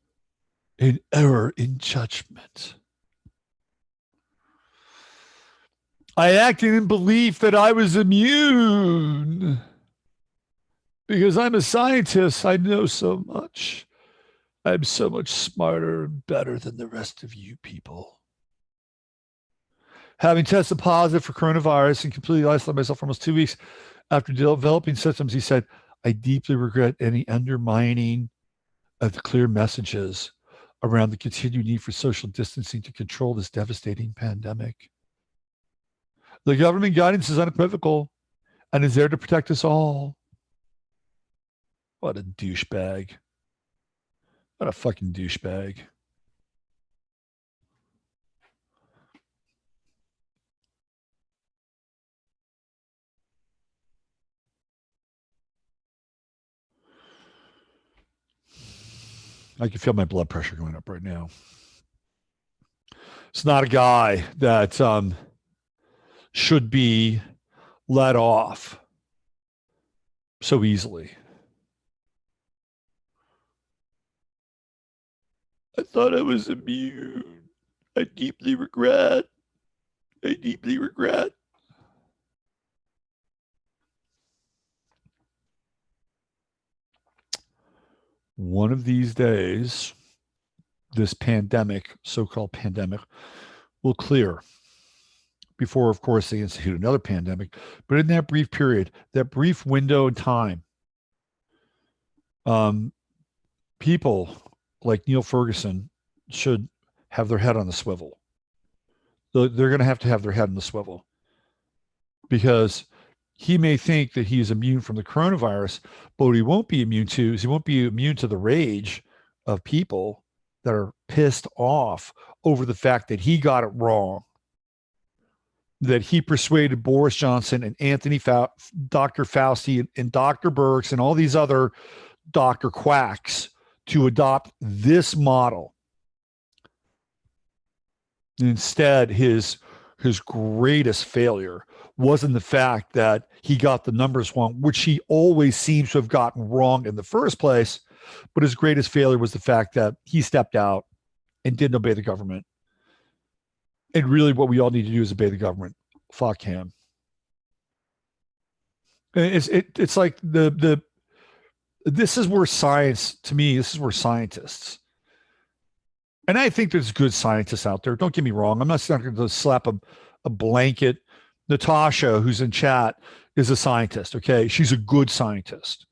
an error in judgment. I acted in belief that I was immune because I'm a scientist. I know so much. I'm so much smarter and better than the rest of you people. Having tested positive for coronavirus and completely isolated myself for almost 2 weeks after developing symptoms, he said, I deeply regret any undermining of the clear messages around the continued need for social distancing to control this devastating pandemic. The government guidance is unequivocal and is there to protect us all. What a douchebag. What a fucking douchebag. I can feel my blood pressure going up right now. It's not a guy that should be let off so easily. I thought I was immune. I deeply regret. One of these days, this pandemic, so-called pandemic, will clear before, of course, they institute another pandemic. But in that brief period, that brief window in time, people like Neil Ferguson should have their head on the swivel. They're going to have their head on the swivel. because he may think that he is immune from the coronavirus, but what he won't be immune to is he won't be immune to the rage of people that are pissed off over the fact that he got it wrong, that he persuaded Boris Johnson and Dr. Fauci and Dr. Birx and all these other Dr. Quacks to adopt this model. Instead, his greatest failure wasn't the fact that he got the numbers wrong, which he always seems to have gotten wrong in the first place, but his greatest failure was the fact that he stepped out and didn't obey the government. And really what we all need to do is obey the government. Fuck him. It's like this is where science, to me, this is where scientists, and I think there's good scientists out there. Don't get me wrong. I'm not going to slap a blanket. Natasha, who's in chat, is a scientist. Okay. She's a good scientist.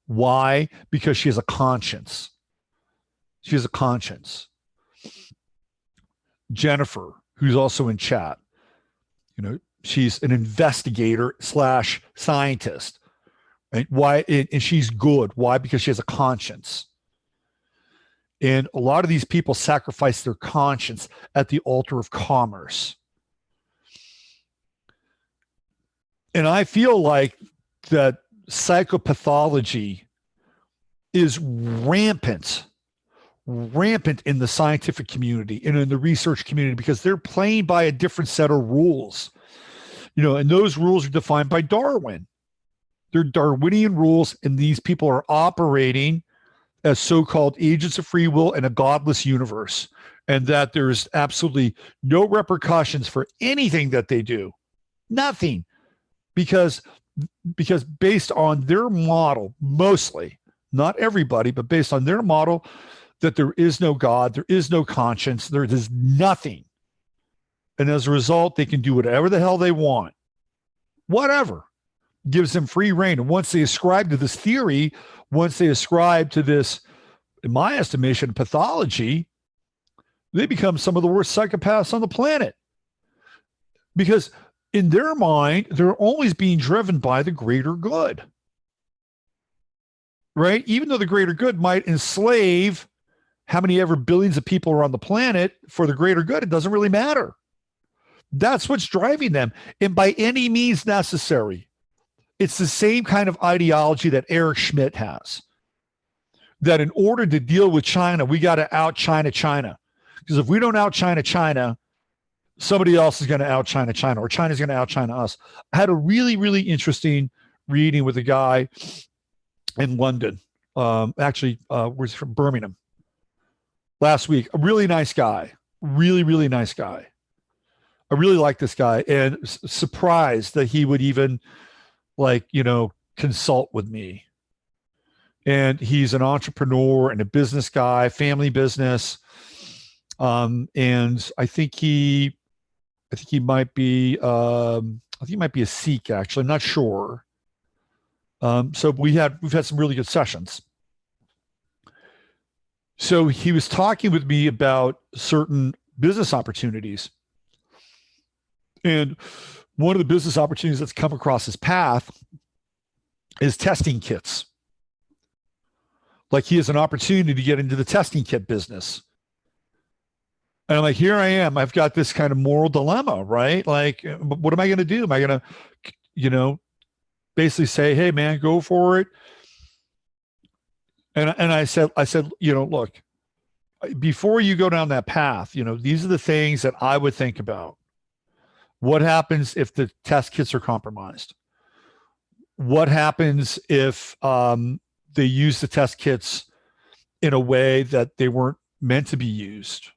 Why? Because she has a conscience. She has a conscience. Jennifer, who's also in chat, she's an investigator / scientist. Right? Why? And she's good. Why? Because she has a conscience. And a lot of these people sacrifice their conscience at the altar of commerce. And I feel like that psychopathology is rampant in the scientific community and in the research community because they're playing by a different set of rules. And those rules are defined by Darwin. They're Darwinian rules, and these people are operating as so-called agents of free will in a godless universe, and that there's absolutely no repercussions for anything that they do. Nothing. Because based on their model, mostly, not everybody, but based on their model, that there is no God, there is no conscience, there is nothing. And as a result, they can do whatever the hell they want. Whatever. Gives them free reign. And once they ascribe to this theory, once they ascribe to this, in my estimation, pathology, they become some of the worst psychopaths on the planet. Because in their mind, they're always being driven by the greater good. Right? Even though the greater good might enslave how many ever billions of people are on the planet, for the greater good, it doesn't really matter. That's what's driving them. And by any means necessary. It's the same kind of ideology that Eric Schmidt has. That in order to deal with China, we got to out-China China. Because if we don't out-China China, somebody else is going to out-China China, or China's going to out-China us. I had a really, really interesting reading with a guy in London. Where's from Birmingham last week. A really nice guy. Really, really nice guy. I really like this guy, and surprised that he would even consult with me. And he's an entrepreneur and a business guy, family business. And I think he might be a Sikh, actually. I'm not sure. So we've had some really good sessions. So he was talking with me about certain business opportunities. And one of the business opportunities that's come across his path is testing kits. Like, he has an opportunity to get into the testing kit business. And I'm like, here I am. I've got this kind of moral dilemma, right? Like, what am I going to do? Am I going to, basically say, hey, man, go for it? And I said, look, before you go down that path, these are the things that I would think about. What happens if the test kits are compromised? What happens if they use the test kits in a way that they weren't meant to be used?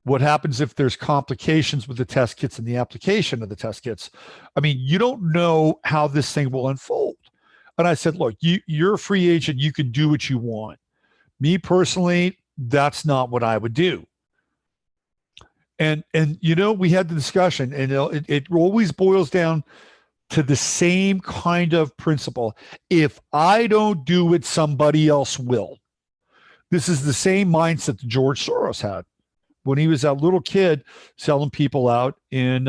What happens if there's complications with the test kits and the application of the test kits? I mean, you don't know how this thing will unfold. And I said, look, you're a free agent. You can do what you want. Me personally, that's not what I would do. And we had the discussion, and it always boils down to the same kind of principle. If I don't do it, somebody else will. This is the same mindset that George Soros had when he was that little kid selling people out in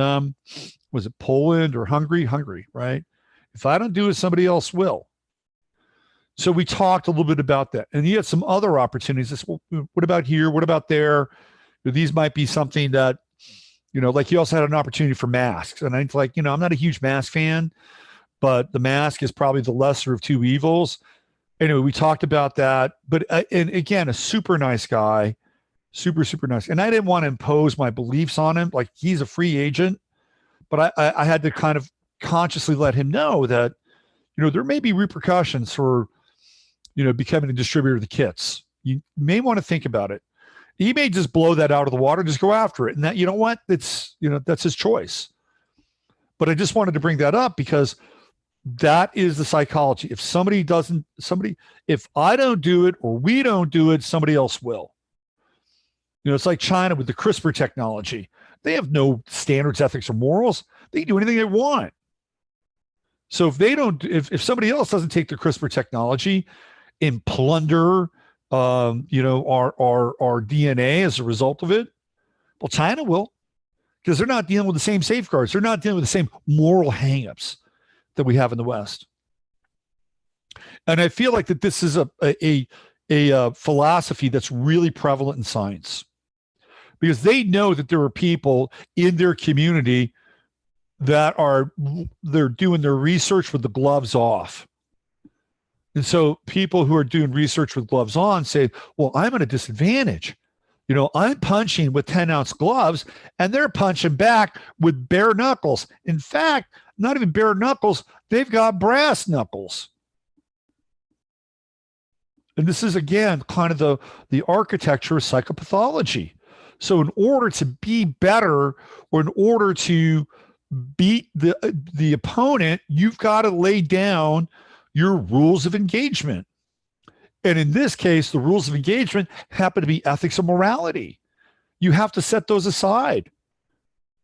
was it Poland or Hungary, right? If I don't do it, somebody else will. So we talked a little bit about that. And he had some other opportunities. Well, what about here? What about there? These might be something that, like he also had an opportunity for masks. And I'm like, I'm not a huge mask fan, but the mask is probably the lesser of two evils. Anyway, we talked about that. But and again, a super nice guy, super, super nice. And I didn't want to impose my beliefs on him. Like, he's a free agent, but I had to kind of consciously let him know that, there may be repercussions for, becoming a distributor of the kits. You may want to think about it. He may just blow that out of the water, just go after it. And that, what? It's, that's his choice. But I just wanted to bring that up because that is the psychology. If if I don't do it or we don't do it, somebody else will. It's like China with the CRISPR technology. They have no standards, ethics, or morals. They can do anything they want. So if somebody else doesn't take the CRISPR technology and plunder, our DNA as a result of it, well, China will, because they're not dealing with the same safeguards. They're not dealing with the same moral hangups that we have in the West. And I feel like that this is a philosophy that's really prevalent in science, because they know that there are people in their community that they're doing their research with the gloves off. And so people who are doing research with gloves on say, well, I'm at a disadvantage. I'm punching with 10-ounce gloves and they're punching back with bare knuckles. In fact, not even bare knuckles, they've got brass knuckles. And this is, again, kind of the architecture of psychopathology. So in order to be better, or in order to beat the opponent, you've got to lay down your rules of engagement. And in this case, the rules of engagement happen to be ethics and morality. You have to set those aside,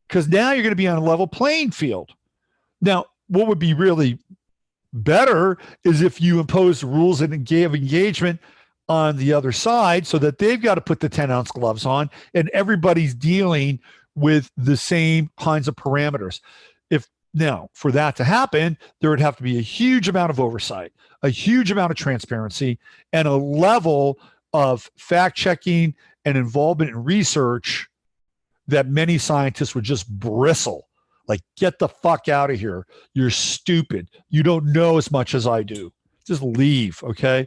because now you're going to be on a level playing field. Now, what would be really better is if you impose the rules of engagement on the other side, so that they've got to put the 10-ounce gloves on and everybody's dealing with the same kinds of parameters. Now, for that to happen, there would have to be a huge amount of oversight, a huge amount of transparency, and a level of fact-checking and involvement in research that many scientists would just bristle. Like, get the fuck out of here. You're stupid. You don't know as much as I do. Just leave, okay?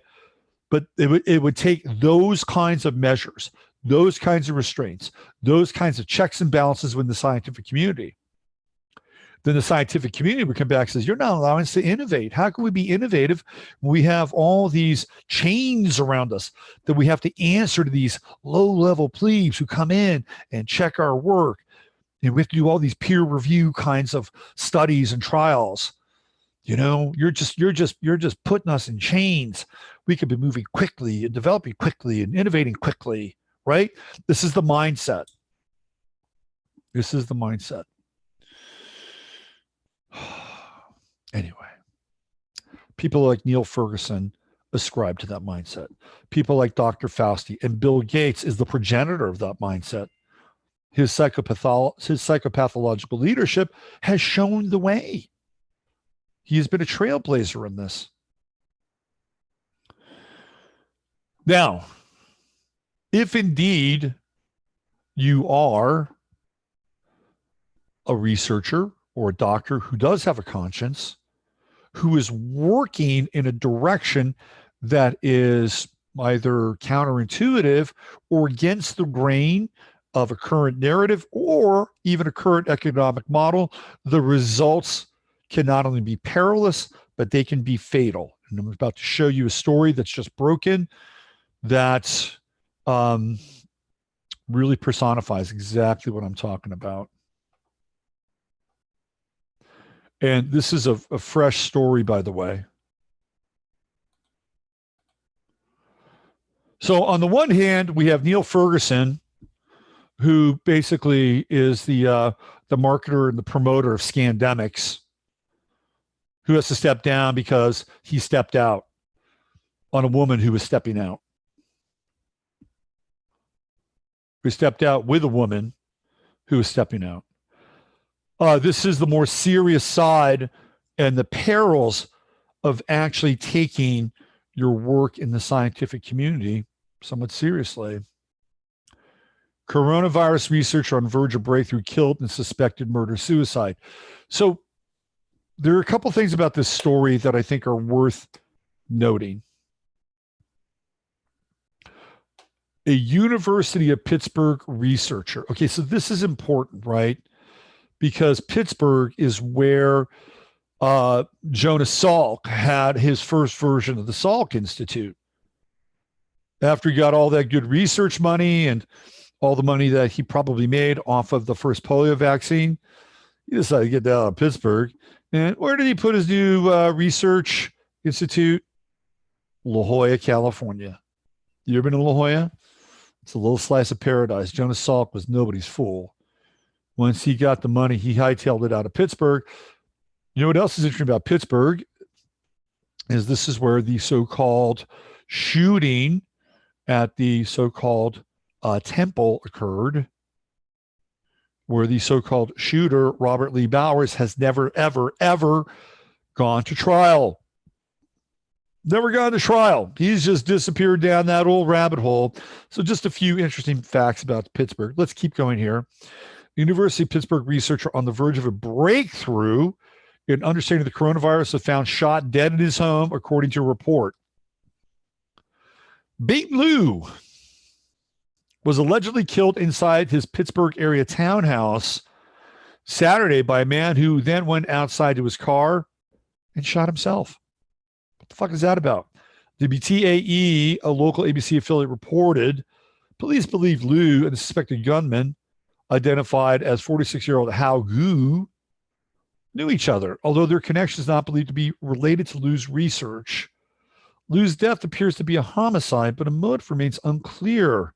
But it would take those kinds of measures, those kinds of restraints, those kinds of checks and balances within the scientific community. Then the scientific community would come back and says, you're not allowing us to innovate. How can we be innovative when we have all these chains around us that we have to answer to these low-level plebes who come in and check our work? And we have to do all these peer review kinds of studies and trials. You're just putting us in chains. We could be moving quickly and developing quickly and innovating quickly, right? This is the mindset. This is the mindset. Anyway, people like Neil Ferguson ascribe to that mindset. People like Dr. Fauci, and Bill Gates is the progenitor of that mindset. His psychopathological leadership has shown the way. He has been a trailblazer in this. Now, if indeed you are a researcher or a doctor who does have a conscience, who is working in a direction that is either counterintuitive or against the grain of a current narrative or even a current economic model, the results can not only be perilous, but they can be fatal. And I'm about to show you a story that's just broken that really personifies exactly what I'm talking about. And this is a fresh story, by the way. So on the one hand, we have Neil Ferguson, who basically is the marketer and the promoter of Scandemics, who has to step down because he stepped out on a woman who was stepping out. Who stepped out with a woman who was stepping out. This is the more serious side and the perils of actually taking your work in the scientific community somewhat seriously. Coronavirus researcher on verge of breakthrough killed in suspected murder-suicide. So there are a couple things about this story that I think are worth noting. A University of Pittsburgh researcher. Okay, so this is important, right? Because Pittsburgh is where Jonas Salk had his first version of the Salk Institute. After he got all that good research money and all the money that he probably made off of the first polio vaccine, he decided to get down to Pittsburgh. And where did he put his new research institute? La Jolla, California. You ever been to La Jolla? It's a little slice of paradise. Jonas Salk was nobody's fool. Once he got the money, he hightailed it out of Pittsburgh. You know what else is interesting about Pittsburgh is this is where the so-called shooting at the so-called temple occurred, where the so-called shooter, Robert Lee Bowers, has never, ever, ever gone to trial. Never gone to trial. He's just disappeared down that old rabbit hole. So just a few interesting facts about Pittsburgh. Let's keep going here. University of Pittsburgh researcher on the verge of a breakthrough in understanding the coronavirus was found shot dead in his home, according to a report. Bing Liu was allegedly killed inside his Pittsburgh area townhouse Saturday by a man who then went outside to his car and shot himself. What the fuck is that about? WTAE, a local ABC affiliate, reported police believe Liu and the suspected gunman, identified as 46-year-old Hao Gu, knew each other, although their connection is not believed to be related to Liu's research. Liu's death appears to be a homicide, but a motive remains unclear.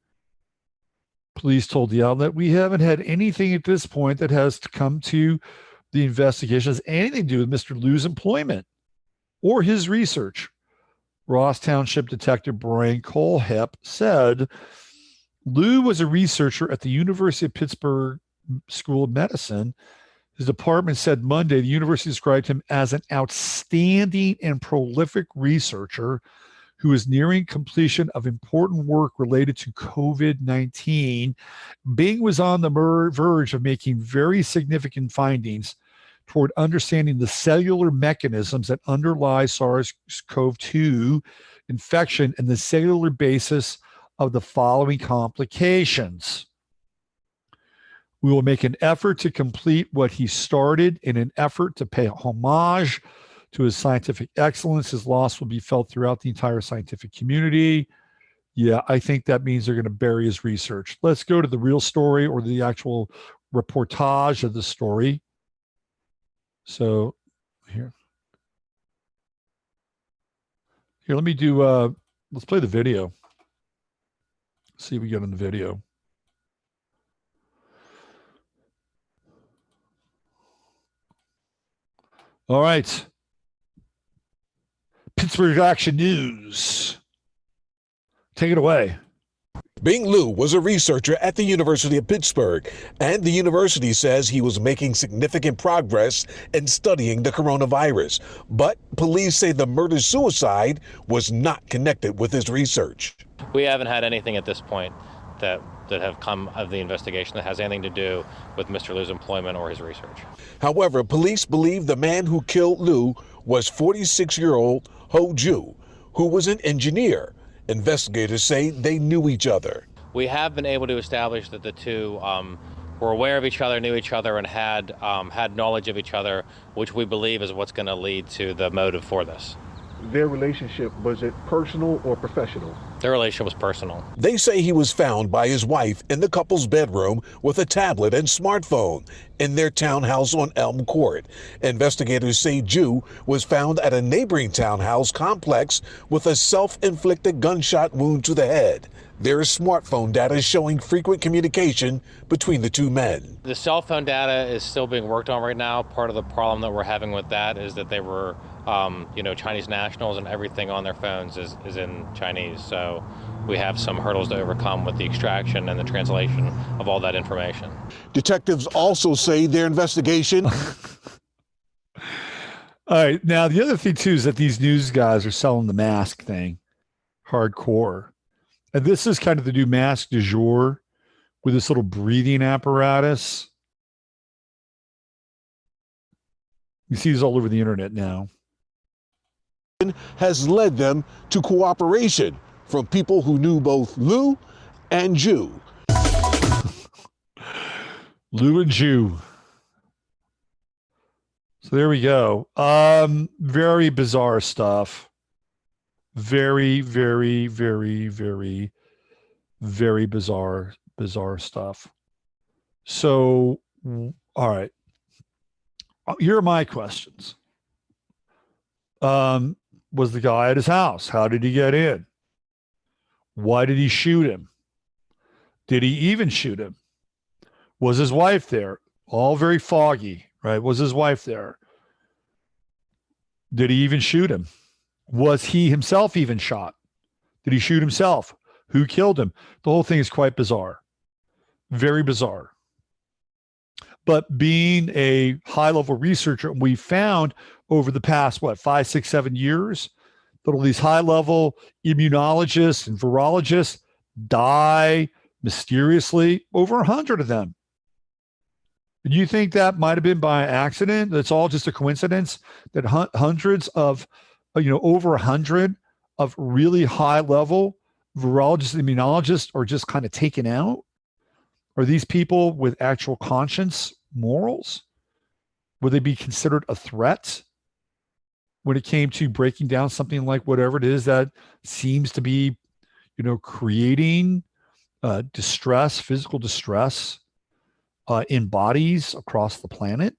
Police told the outlet, "We haven't had anything at this point that has come to the investigation has anything to do with Mr. Liu's employment or his research." Ross Township Detective Brian Colehep said Liu was a researcher at the University of Pittsburgh School of Medicine. His department said Monday the university described him as an outstanding and prolific researcher who is nearing completion of important work related to COVID-19. Bing was on the verge of making very significant findings toward understanding the cellular mechanisms that underlie SARS-CoV-2 infection and the cellular basis of the following complications. We will make an effort to complete what he started in an effort to pay homage to his scientific excellence. His loss will be felt throughout the entire scientific community. Yeah, I think that means they're going to bury his research. Let's go to the real story or the actual reportage of the story. So here, let me do, let's play the video. See what we get on the video. All right. Pittsburgh Action News. Take it away. Bing Liu was a researcher at the University of Pittsburgh, and the university says he was making significant progress in studying the coronavirus. But police say the murder-suicide was not connected with his research. We haven't had anything at this point that have come of the investigation that has anything to do with Mr. Liu's employment or his research. However, police believe the man who killed Liu was 46-year-old Ho Ju, who was an engineer. Investigators say they knew each other. We have been able to establish that the two were aware of each other, knew each other, and had knowledge of each other, which we believe is what's going to lead to the motive for this. Their relationship, was it personal or professional? Their relationship was personal. They say he was found by his wife in the couple's bedroom with a tablet and smartphone in their townhouse on Elm Court. Investigators say Ju was found at a neighboring townhouse complex with a self-inflicted gunshot wound to the head. There is smartphone data showing frequent communication between the two men. The cell phone data is still being worked on right now. Part of the problem that we're having with that is that they were Chinese nationals, and everything on their phones is in Chinese. So we have some hurdles to overcome with the extraction and the translation of all that information. Detectives also say their investigation. All right. Now, the other thing, too, is that these news guys are selling the mask thing hardcore. And this is kind of the new mask du jour with this little breathing apparatus. You see this all over the internet now. Has led them to cooperation from people who knew both Lou and Jew. Lou and Jew. So there we go. Very bizarre stuff. Very, very, very, very, very bizarre stuff. So, all right. Here are my questions. Was the guy at his house? How did he get in? Why did he shoot him? Did he even shoot him? Was his wife there? All very foggy, right? Was his wife there? Did he even shoot him? Was he himself even shot? Did he shoot himself? Who killed him? The whole thing is quite bizarre. Very bizarre. But being a high-level researcher, we found over the past, 5, 6, 7 years, that all these high-level immunologists and virologists die mysteriously, over 100 of them. Do you think that might have been by accident? That's all just a coincidence that hundreds of, over 100 of really high-level virologists and immunologists are just kind of taken out? Are these people with actual conscience, morals? Would they be considered a threat when it came to breaking down something like whatever it is that seems to be, creating distress, physical distress in bodies across the planet?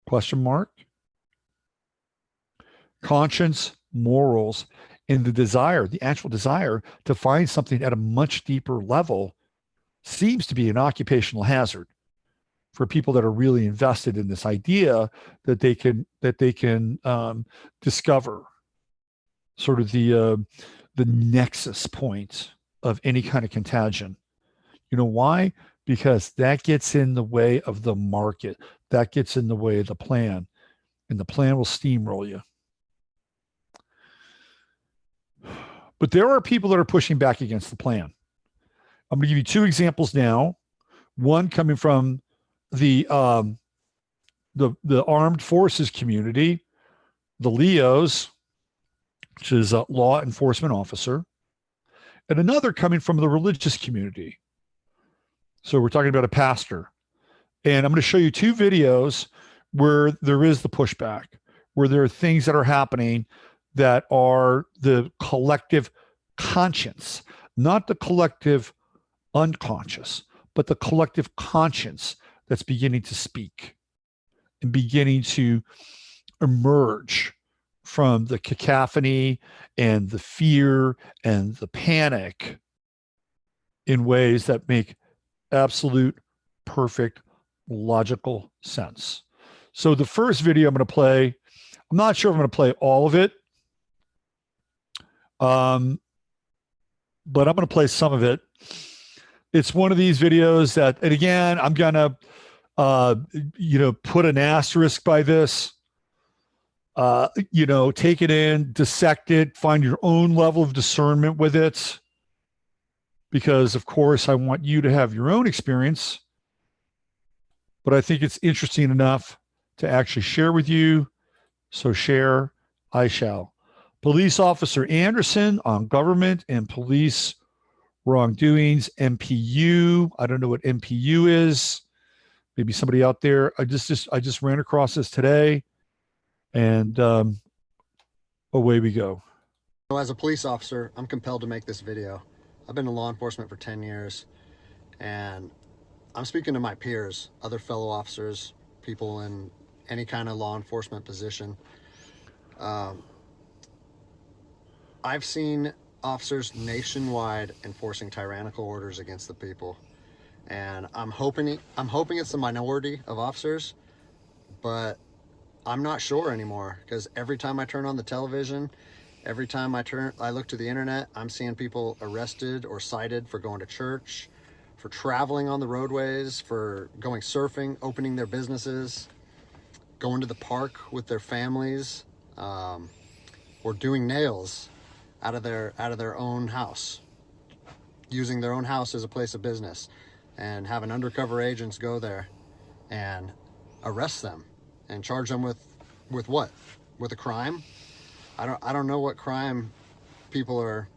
Question mark. Conscience, morals, and the actual desire to find something at a much deeper level seems to be an occupational hazard for people that are really invested in this idea that they can discover sort of the nexus point of any kind of contagion. You know why? Because that gets in the way of the market. That gets in the way of the plan, and the plan will steamroll you. But there are people that are pushing back against the plan. I'm going to give you two examples now. One coming from the armed forces community, the LEOs, which is a law enforcement officer, and another coming from the religious community. So we're talking about a pastor. And I'm going to show you two videos where there is the pushback, where there are things that are happening that are the collective conscience, not the collective unconscious, but the collective conscience that's beginning to speak and beginning to emerge from the cacophony and the fear and the panic in ways that make absolute, perfect, logical sense. So the first video I'm going to play, I'm not sure if I'm going to play all of it, but I'm going to play some of it. It's one of these videos that, and again, I'm going to, put an asterisk by this, take it in, dissect it, find your own level of discernment with it. Because, of course, I want you to have your own experience. But I think it's interesting enough to actually share with you. So share, I shall. Police Officer Anderson on government and police wrongdoings, MPU. I don't know what MPU is. Maybe somebody out there. I just ran across this today. And away we go. As a police officer, I'm compelled to make this video. I've been in law enforcement for 10 years, and I'm speaking to my peers, other fellow officers, people in any kind of law enforcement position. I've seen officers nationwide enforcing tyrannical orders against the people, and I'm hoping it's a minority of officers, but I'm not sure anymore, because every time I turn on the television, every time I look to the internet, I'm seeing people arrested or cited for going to church, for traveling on the roadways, for going surfing, opening their businesses, going to the park with their families, or doing nails out of their own house, using their own house as a place of business, and having undercover agents go there and arrest them and charge them with what? With a crime? I don't know what crime people are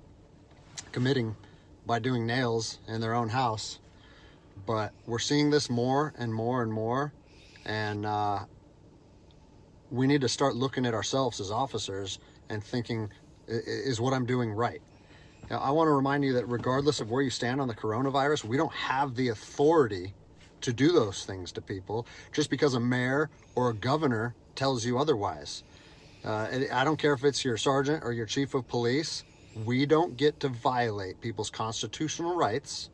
committing by doing nails in their own house, but we're seeing this more and more and more, and we need to start looking at ourselves as officers and thinking, is what I'm doing right? Now, I want to remind you that regardless of where you stand on the coronavirus, we don't have the authority to do those things to people just because a mayor or a governor tells you otherwise. I don't care if it's your sergeant or your chief of police. We don't get to violate people's constitutional rights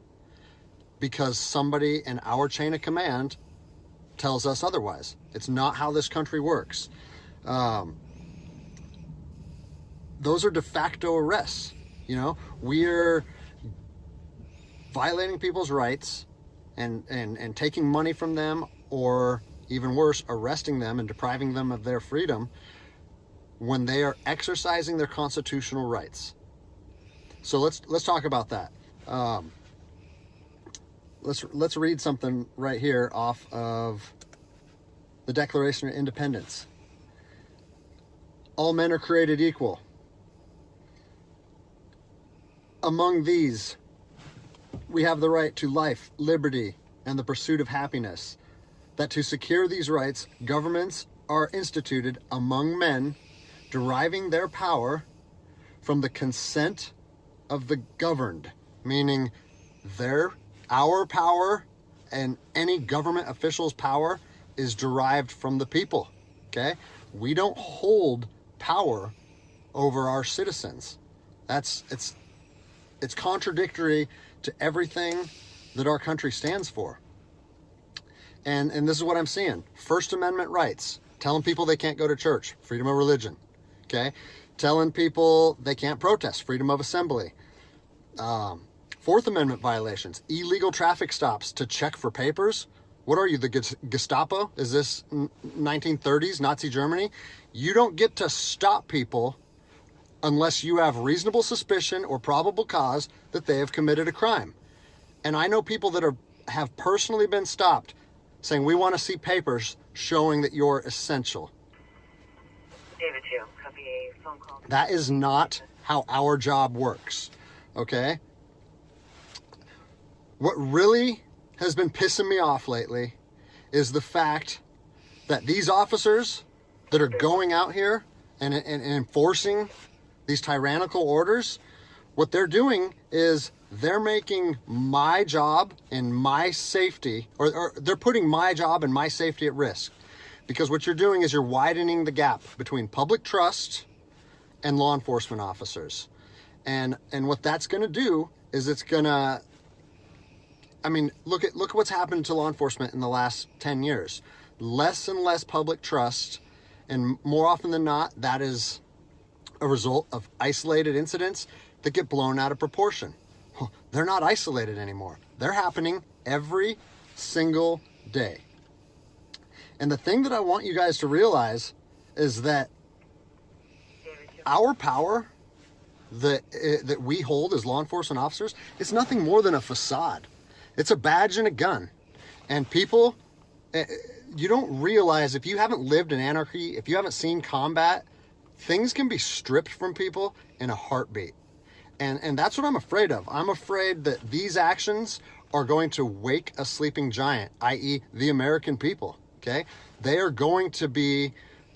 because somebody in our chain of command tells us otherwise. It's not how this country works. Those are de facto arrests. You know, we're violating people's rights and taking money from them, or even worse, arresting them and depriving them of their freedom when they are exercising their constitutional rights. So let's talk about that. Let's read something right here off of the Declaration of Independence. All men are created equal. Among these, we have the right to life, liberty, and the pursuit of happiness. That to secure these rights, governments are instituted among men, deriving their power from the consent of the governed, meaning our power and any government official's power is derived from the people. Okay? We don't hold power over our citizens. It's contradictory to everything that our country stands for. And this is what I'm seeing. First Amendment rights, telling people they can't go to church, freedom of religion, okay? Telling people they can't protest, freedom of assembly. Fourth Amendment violations, illegal traffic stops to check for papers. What are you, the Gestapo? Is this 1930s Nazi Germany? You don't get to stop people unless you have reasonable suspicion or probable cause that they have committed a crime. And I know people that have personally been stopped saying, we want to see papers showing that you're essential. David 2, copy a phone call. That is not how our job works, okay? What really has been pissing me off lately is the fact that these officers that are going out here and enforcing these tyrannical orders, what they're doing is they're making my job and my safety, or they're putting my job and my safety at risk. Because what you're doing is you're widening the gap between public trust and law enforcement officers. And what that's going to do is it's going to, I mean, look at what's happened to law enforcement in the last 10 years. Less and less public trust, and more often than not, that is a result of isolated incidents that get blown out of proportion. They're not isolated anymore. They're happening every single day. And the thing that I want you guys to realize is that our power that we hold as law enforcement officers is nothing more than a facade. It's a badge and a gun. And people, you don't realize, if you haven't lived in anarchy, if you haven't seen combat, things can be stripped from people in a heartbeat. And that's what I'm afraid of. I'm afraid that these actions are going to wake a sleeping giant, i.e. the American people, okay? They are going to be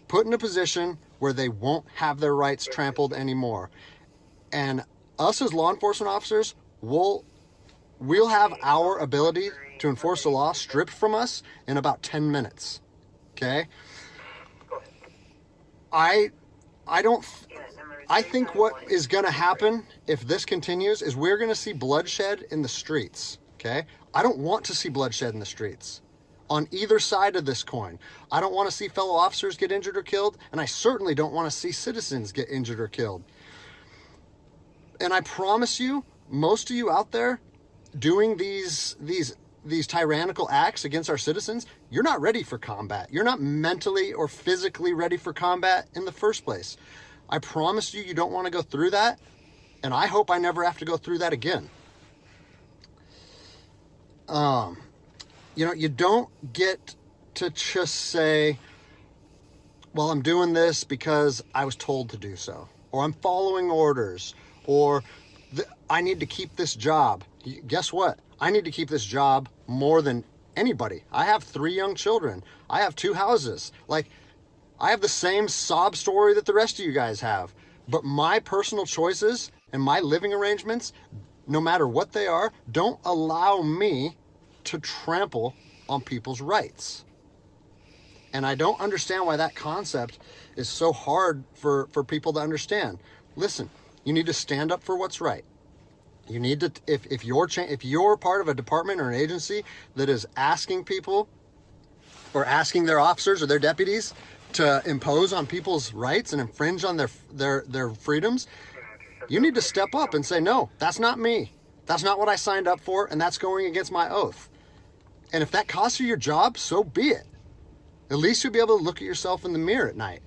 put in a position where they won't have their rights trampled anymore. And us as law enforcement officers, we'll have our ability to enforce the law stripped from us in about 10 minutes, okay? I think what is going to happen if this continues is we're going to see bloodshed in the streets, okay? I don't want to see bloodshed in the streets. on either side of this coin. I don't want to see fellow officers get injured or killed, and I certainly don't want to see citizens get injured or killed. And I promise you, most of you out there doing these tyrannical acts against our citizens, you're not ready for combat. You're not mentally or physically ready for combat in the first place. I promise you, you don't want to go through that, and I hope I never have to go through that again. You know, you don't get to just say, well, I'm doing this because I was told to do so, or I'm following orders, or I need to keep this job. Guess what? I need to keep this job more than anybody. I have 3 young children. I have 2 houses. Like, I have the same sob story that the rest of you guys have. But my personal choices and my living arrangements, no matter what they are, don't allow me to trample on people's rights. And I don't understand why that concept is so hard for people to understand. Listen, you need to stand up for what's right. You need to, if you're part of a department or an agency that is asking people or asking their officers or their deputies to impose on people's rights and infringe on their freedoms, you need to step up and say, no, that's not me. That's not what I signed up for, and that's going against my oath. And if that costs you your job, so be it. At least you'll be able to look at yourself in the mirror at night.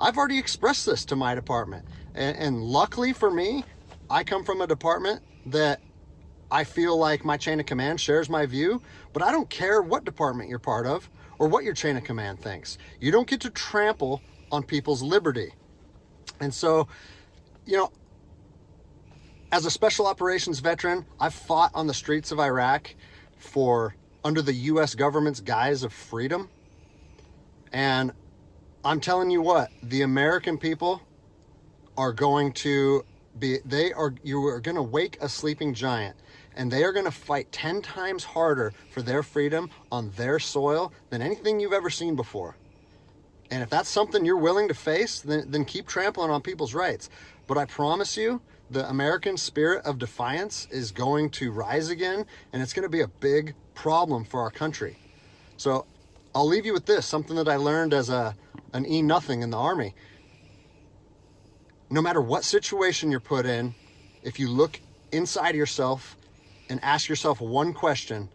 I've already expressed this to my department. And luckily for me, I come from a department that I feel like my chain of command shares my view, but I don't care what department you're part of or what your chain of command thinks. You don't get to trample on people's liberty. And so, you know, as a special operations veteran, I've fought on the streets of Iraq under the US government's guise of freedom. And I'm telling you what, the American people are going to you are going to wake a sleeping giant, and they are going to fight 10 times harder for their freedom on their soil than anything you've ever seen before. And if that's something you're willing to face, then keep trampling on people's rights. But I promise you, the American spirit of defiance is going to rise again, and it's going to be a big problem for our country. So I'll leave you with this, something that I learned as an E-nothing in the Army. No matter what situation you're put in, if you look inside yourself and ask yourself one question,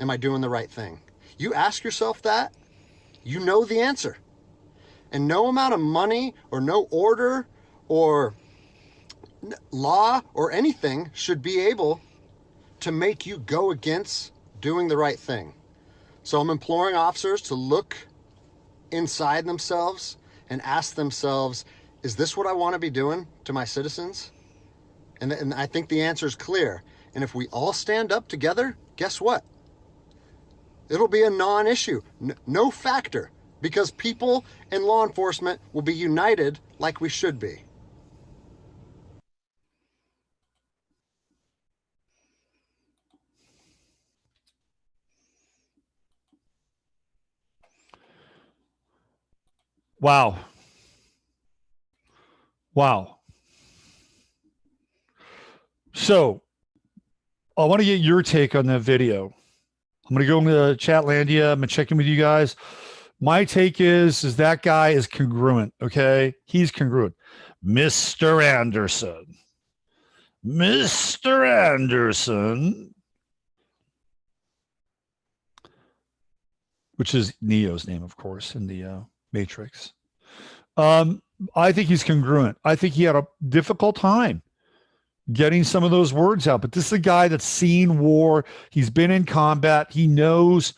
am I doing the right thing? You ask yourself that, you know the answer. And no amount of money or no order or law or anything should be able to make you go against doing the right thing. So I'm imploring officers to look inside themselves and ask themselves, is this what I want to be doing to my citizens? And I think the answer is clear. And if we all stand up together, guess what? It'll be a non-issue, no factor, because people and law enforcement will be united like we should be. Wow. Wow. So I want to get your take on that video. I'm going to go into Chatlandia. I'm going to check in with you guys. My take is that guy is congruent. Okay. He's congruent. Mr. Anderson, which is Neo's name, of course, in the Matrix. I think he's congruent. I think he had a difficult time getting some of those words out, but this is a guy that's seen war. He's been in combat. He knows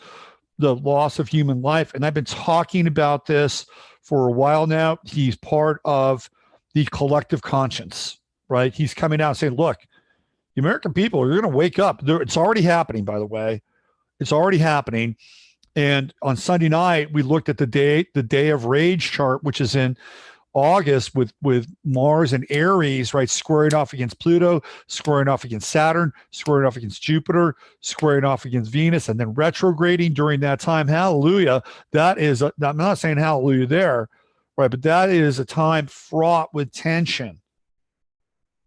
the loss of human life. And I've been talking about this for a while now. He's part of the collective conscience, right? He's coming out and saying, look, the American people are going to wake up. It's already happening, by the way. It's already happening. And on Sunday night, we looked at the day of rage chart, which is in August with Mars and Aries, right, squaring off against Pluto, squaring off against Saturn, squaring off against Jupiter, squaring off against Venus, and then retrograding during that time. Hallelujah. That is, I'm not saying hallelujah there, right, but that is a time fraught with tension,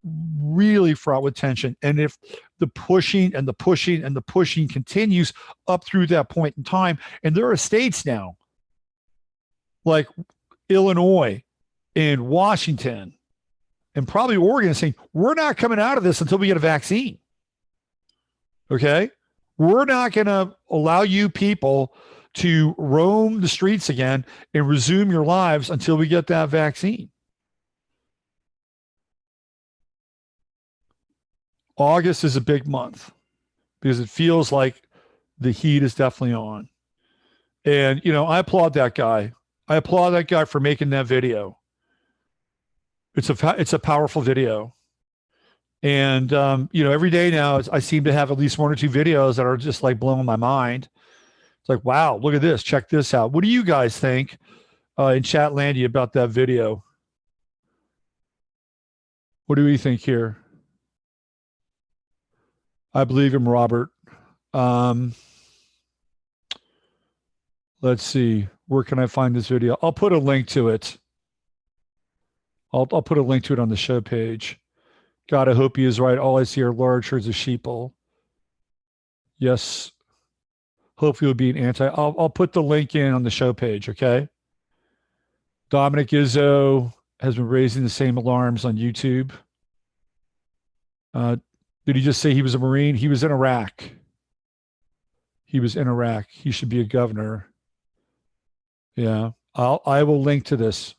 really fraught with tension. And if the pushing and the pushing and the pushing continues up through that point in time, and there are states now like Illinois and Washington and probably Oregon saying, we're not coming out of this until we get a vaccine. Okay? We're not going to allow you people to roam the streets again and resume your lives until we get that vaccine. August is a big month because it feels like the heat is definitely on. And, you know, I applaud that guy. I applaud that guy for making that video. It's a powerful video. And, you know, every day now I seem to have at least one or two videos that are just like blowing my mind. It's like, wow, look at this. Check this out. What do you guys think in Chatlandia about that video? What do we think here? I believe him, Robert. Let's see. Where can I find this video? I'll put a link to it. I'll put a link to it on the show page. God, I hope he is right. All I see are large herds of sheeple. Yes. Hopefully it'll be an anti. I'll put the link in on the show page, okay? Dominic Izzo has been raising the same alarms on YouTube. Did he just say he was a Marine? He was in Iraq. He was in Iraq. He should be a governor. Yeah. I will link to this.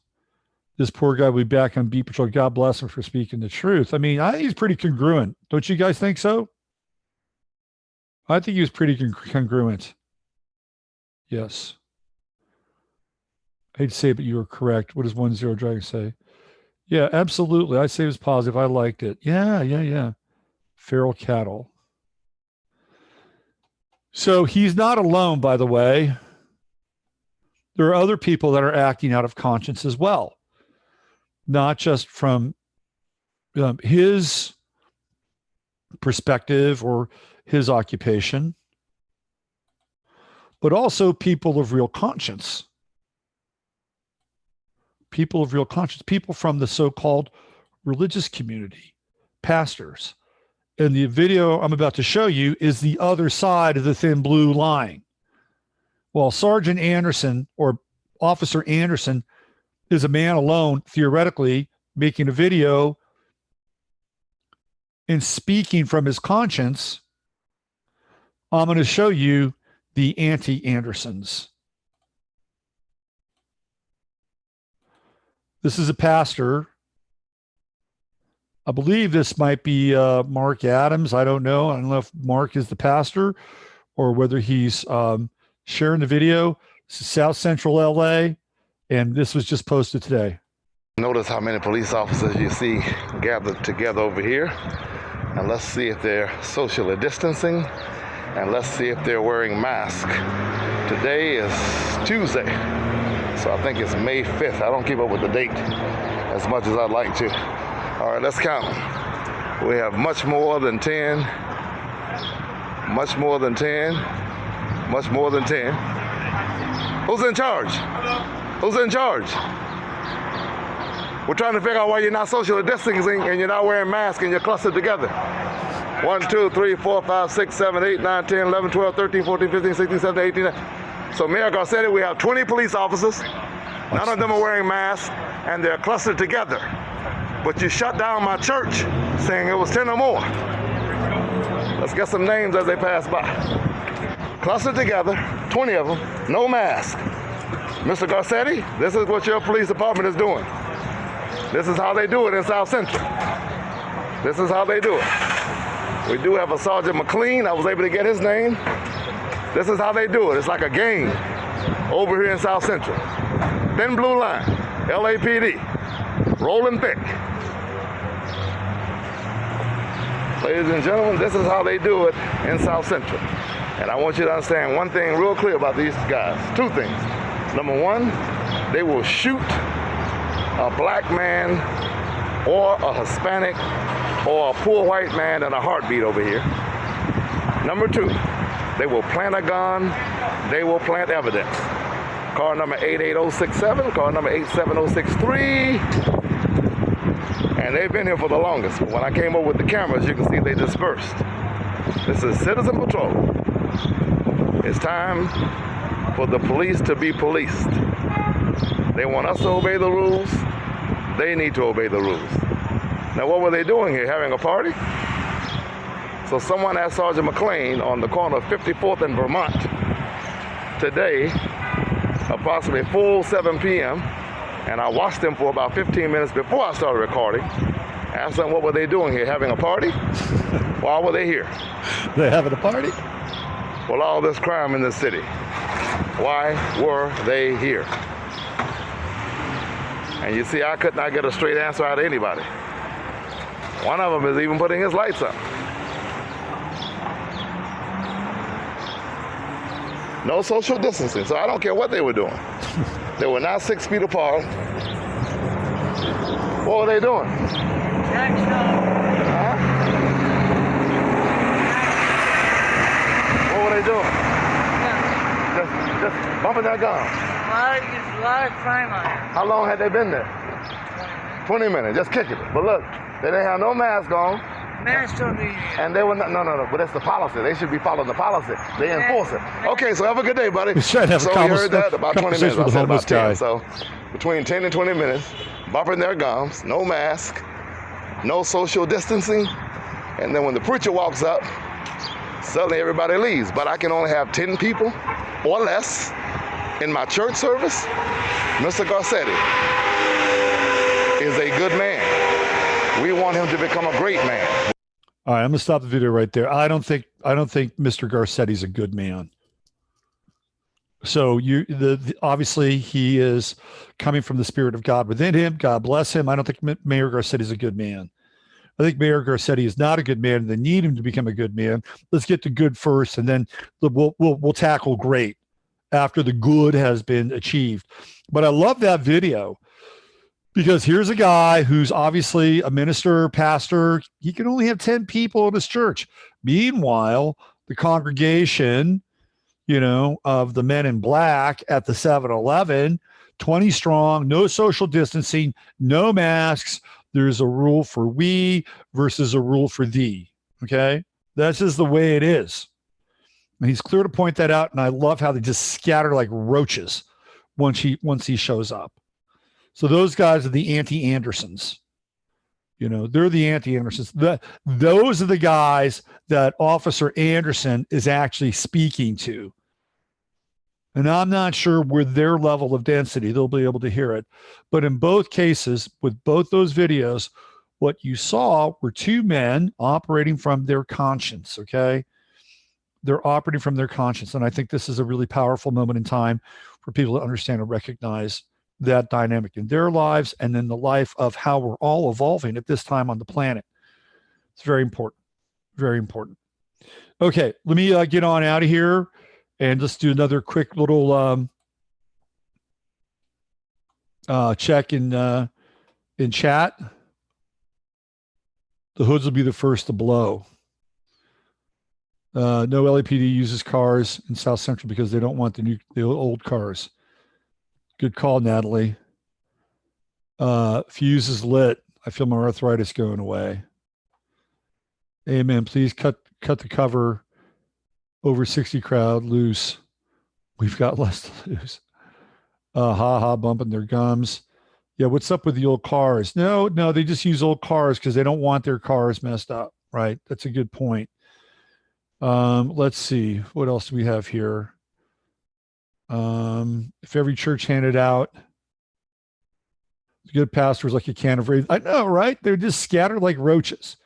This poor guy will be back on Beat Patrol. God bless him for speaking the truth. I mean, I think he's pretty congruent. Don't you guys think so? I think he was pretty congruent. Yes. I hate to say it, but you were correct. What does 10 Dragon say? Yeah, absolutely. I say it was positive. I liked it. Yeah. Feral cattle. So he's not alone, by the way. There are other people that are acting out of conscience as well. Not just from his perspective or his occupation, but also people of real conscience. People of real conscience, people from the so-called religious community, pastors. And the video I'm about to show you is the other side of the thin blue line. While Sergeant Anderson or Officer Anderson is a man alone, theoretically, making a video and speaking from his conscience, I'm going to show you the anti-Andersons. This is a pastor. I believe this might be Mark Adams. I don't know. I don't know if Mark is the pastor or whether he's sharing the video. This is South Central LA, and this was just posted today. Notice how many police officers you see gathered together over here. And let's see if they're socially distancing, and let's see if they're wearing masks. Today is Tuesday, so I think it's May 5th. I don't keep up with the date as much as I'd like to. All right, let's count them. We have much more than 10, much more than 10, much more than 10. Who's in charge? Who's in charge? We're trying to figure out why you're not socially distancing and you're not wearing masks and you're clustered together. 1, 2, 3, 4, 5, 6, 7, 8, 9, 10, 11, 12, 13, 14, 15, 16, 17, 18. So Mayor Garcetti, we have 20 police officers. None of them are wearing masks and they're clustered together. But you shut down my church saying it was 10 or more. Let's get some names as they pass by. Clustered together, 20 of them, no mask. Mr. Garcetti, this is what your police department is doing. This is how they do it in South Central. This is how they do it. We do have a Sergeant McLean. I was able to get his name. This is how they do it. It's like a game over here in South Central. Thin blue line, LAPD, rolling thick. Ladies and gentlemen, this is how they do it in South Central. And I want you to understand one thing real clear about these guys. Two things. Number one, they will shoot a black man or a Hispanic or a poor white man in a heartbeat over here. Number two, they will plant a gun, they will plant evidence. Car number 88067, car number 87063, And they've been here for the longest. When I came over with the cameras, you can see they dispersed. This is Citizen Patrol. It's time for the police to be policed. They want us to obey the rules. They need to obey the rules. Now, what were they doing here? Having a party? So someone asked Sergeant McLean on the corner of 54th and Vermont today, approximately full 7 p.m., and I watched them for about 15 minutes before I started recording. Asked them what were they doing here, having a party? Why were they here? They having a party? Well, all this crime in the city. Why were they here? And you see, I could not get a straight answer out of anybody. One of them is even putting his lights up. No social distancing, so I don't care what they were doing. They were not 6 feet apart. What were they doing? Huh? What were they doing? Just bumping their gums. There's a lot of crime on it. How long had they been there? 20 minutes, just kicking it. But look, they didn't have no mask on. Masks don't need it. And they were not, no, but that's the policy. They should be following the policy. They enforce it. Okay, so have a good day, buddy. He's trying to have so a we heard that about 20 minutes. I said about 10. Guy. So between 10 and 20 minutes, bumping their gums, no mask, no social distancing. And then when the preacher walks up, suddenly everybody leaves. But I can only have 10 people or less in my church service. Mr. Garcetti is a good man. We want him to become a great man. All right, I'm gonna stop the video right there. I don't think Mr. Garcetti's a good man. So obviously he is coming from the Spirit of God within him. God bless him. I don't think Mayor Garcetti is a good man. I think Mayor Garcetti is not a good man. They need him to become a good man. Let's get the good first, and then we'll tackle great after the good has been achieved. But I love that video. Because here's a guy who's obviously a minister, pastor. He can only have 10 people in his church. Meanwhile, the congregation, of the men in black at the 7-Eleven, 20 strong, no social distancing, no masks. There's a rule for we versus a rule for thee. Okay? That's just the way it is. And he's clear to point that out. And I love how they just scatter like roaches once he shows up. So those guys are the anti-Andersons. They're the anti-Andersons. Those are the guys that Officer Anderson is actually speaking to. And I'm not sure with their level of density, they'll be able to hear it. But in both cases, with both those videos, what you saw were two men operating from their conscience, okay? They're operating from their conscience. And I think this is a really powerful moment in time for people to understand and recognize that dynamic in their lives and then the life of how we're all evolving at this time on the planet. It's very important. Very important. Okay, let me get on out of here and just do another quick little check in chat. The hoods will be the first to blow. No LAPD uses cars in South Central because they don't want the old cars. Good call, Natalie. Fuse is lit. I feel my arthritis going away. Amen. Please cut the cover over 60 crowd loose. We've got less to lose. Bumping their gums. Yeah, what's up with the old cars? No, they just use old cars because they don't want their cars messed up, right? That's a good point. Let's see. What else do we have here? If every church handed out good pastors like a can of raisins. I know, right? They're just scattered like roaches.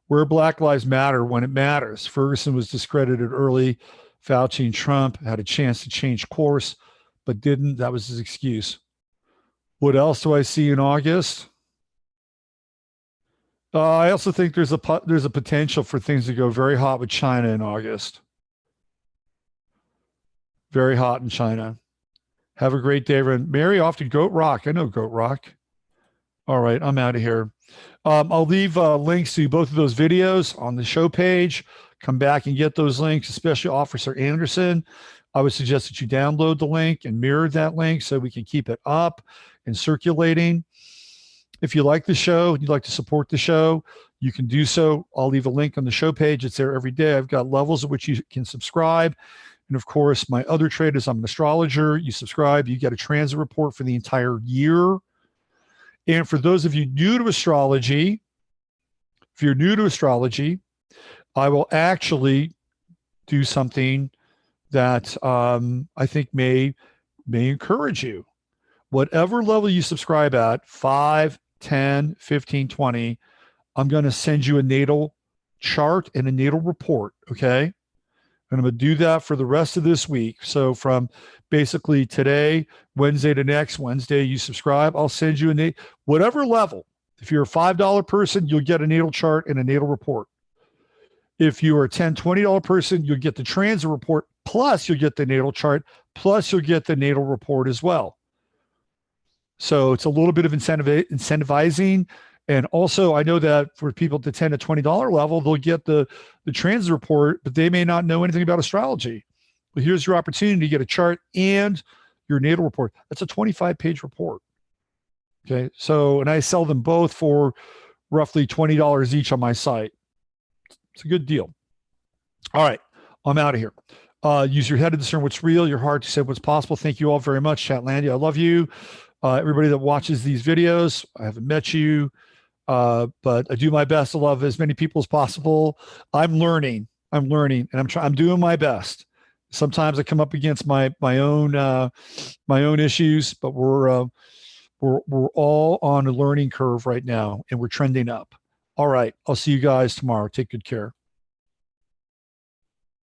Where Black Lives Matter when it matters. Ferguson was discredited early. Fauci and Trump had a chance to change course, but didn't. That was his excuse. What else do I see in August? I also think there's a potential for things to go very hot with China in August. Very hot in China. Have a great day, everyone. Mary, off to Goat Rock. I know Goat Rock. All right, I'm out of here. I'll leave links to both of those videos on the show page. Come back and get those links, especially Officer Anderson. I would suggest that you download the link and mirror that link so we can keep it up and circulating. If you like the show and you'd like to support the show, you can do so. I'll leave a link on the show page. It's there every day. I've got levels at which you can subscribe. And of course, my other trade is I'm an astrologer. You subscribe, you get a transit report for the entire year. And for those of you new to astrology, if you're new to astrology, I will actually do something that I think may encourage you. Whatever level you subscribe at, 5, 10, 15, 20, I'm going to send you a natal chart and a natal report, okay? And I'm going to do that for the rest of this week. So from basically today, Wednesday to next Wednesday, you subscribe, I'll send you whatever level. If you're a $5 person, you'll get a natal chart and a natal report. If you are a $10, $20 person, you'll get the transit report, plus you'll get the natal chart, plus you'll get the natal report as well. So it's a little bit of incentivizing. And also, I know that for people at the $10 to $20 level, they'll get the transit report, but they may not know anything about astrology. But here's your opportunity to get a chart and your natal report. That's a 25-page report. Okay. So, and I sell them both for roughly $20 each on my site. It's a good deal. All right. I'm out of here. Use your head to discern what's real, your heart to say what's possible. Thank you all very much, Chatlandia. I love you. Everybody that watches these videos, I haven't met you, but I do my best to love as many people as possible. I'm learning, and I'm doing my best. Sometimes I come up against my own issues, but we're all on a learning curve right now, and we're trending up. All right. I'll see you guys tomorrow. Take good care.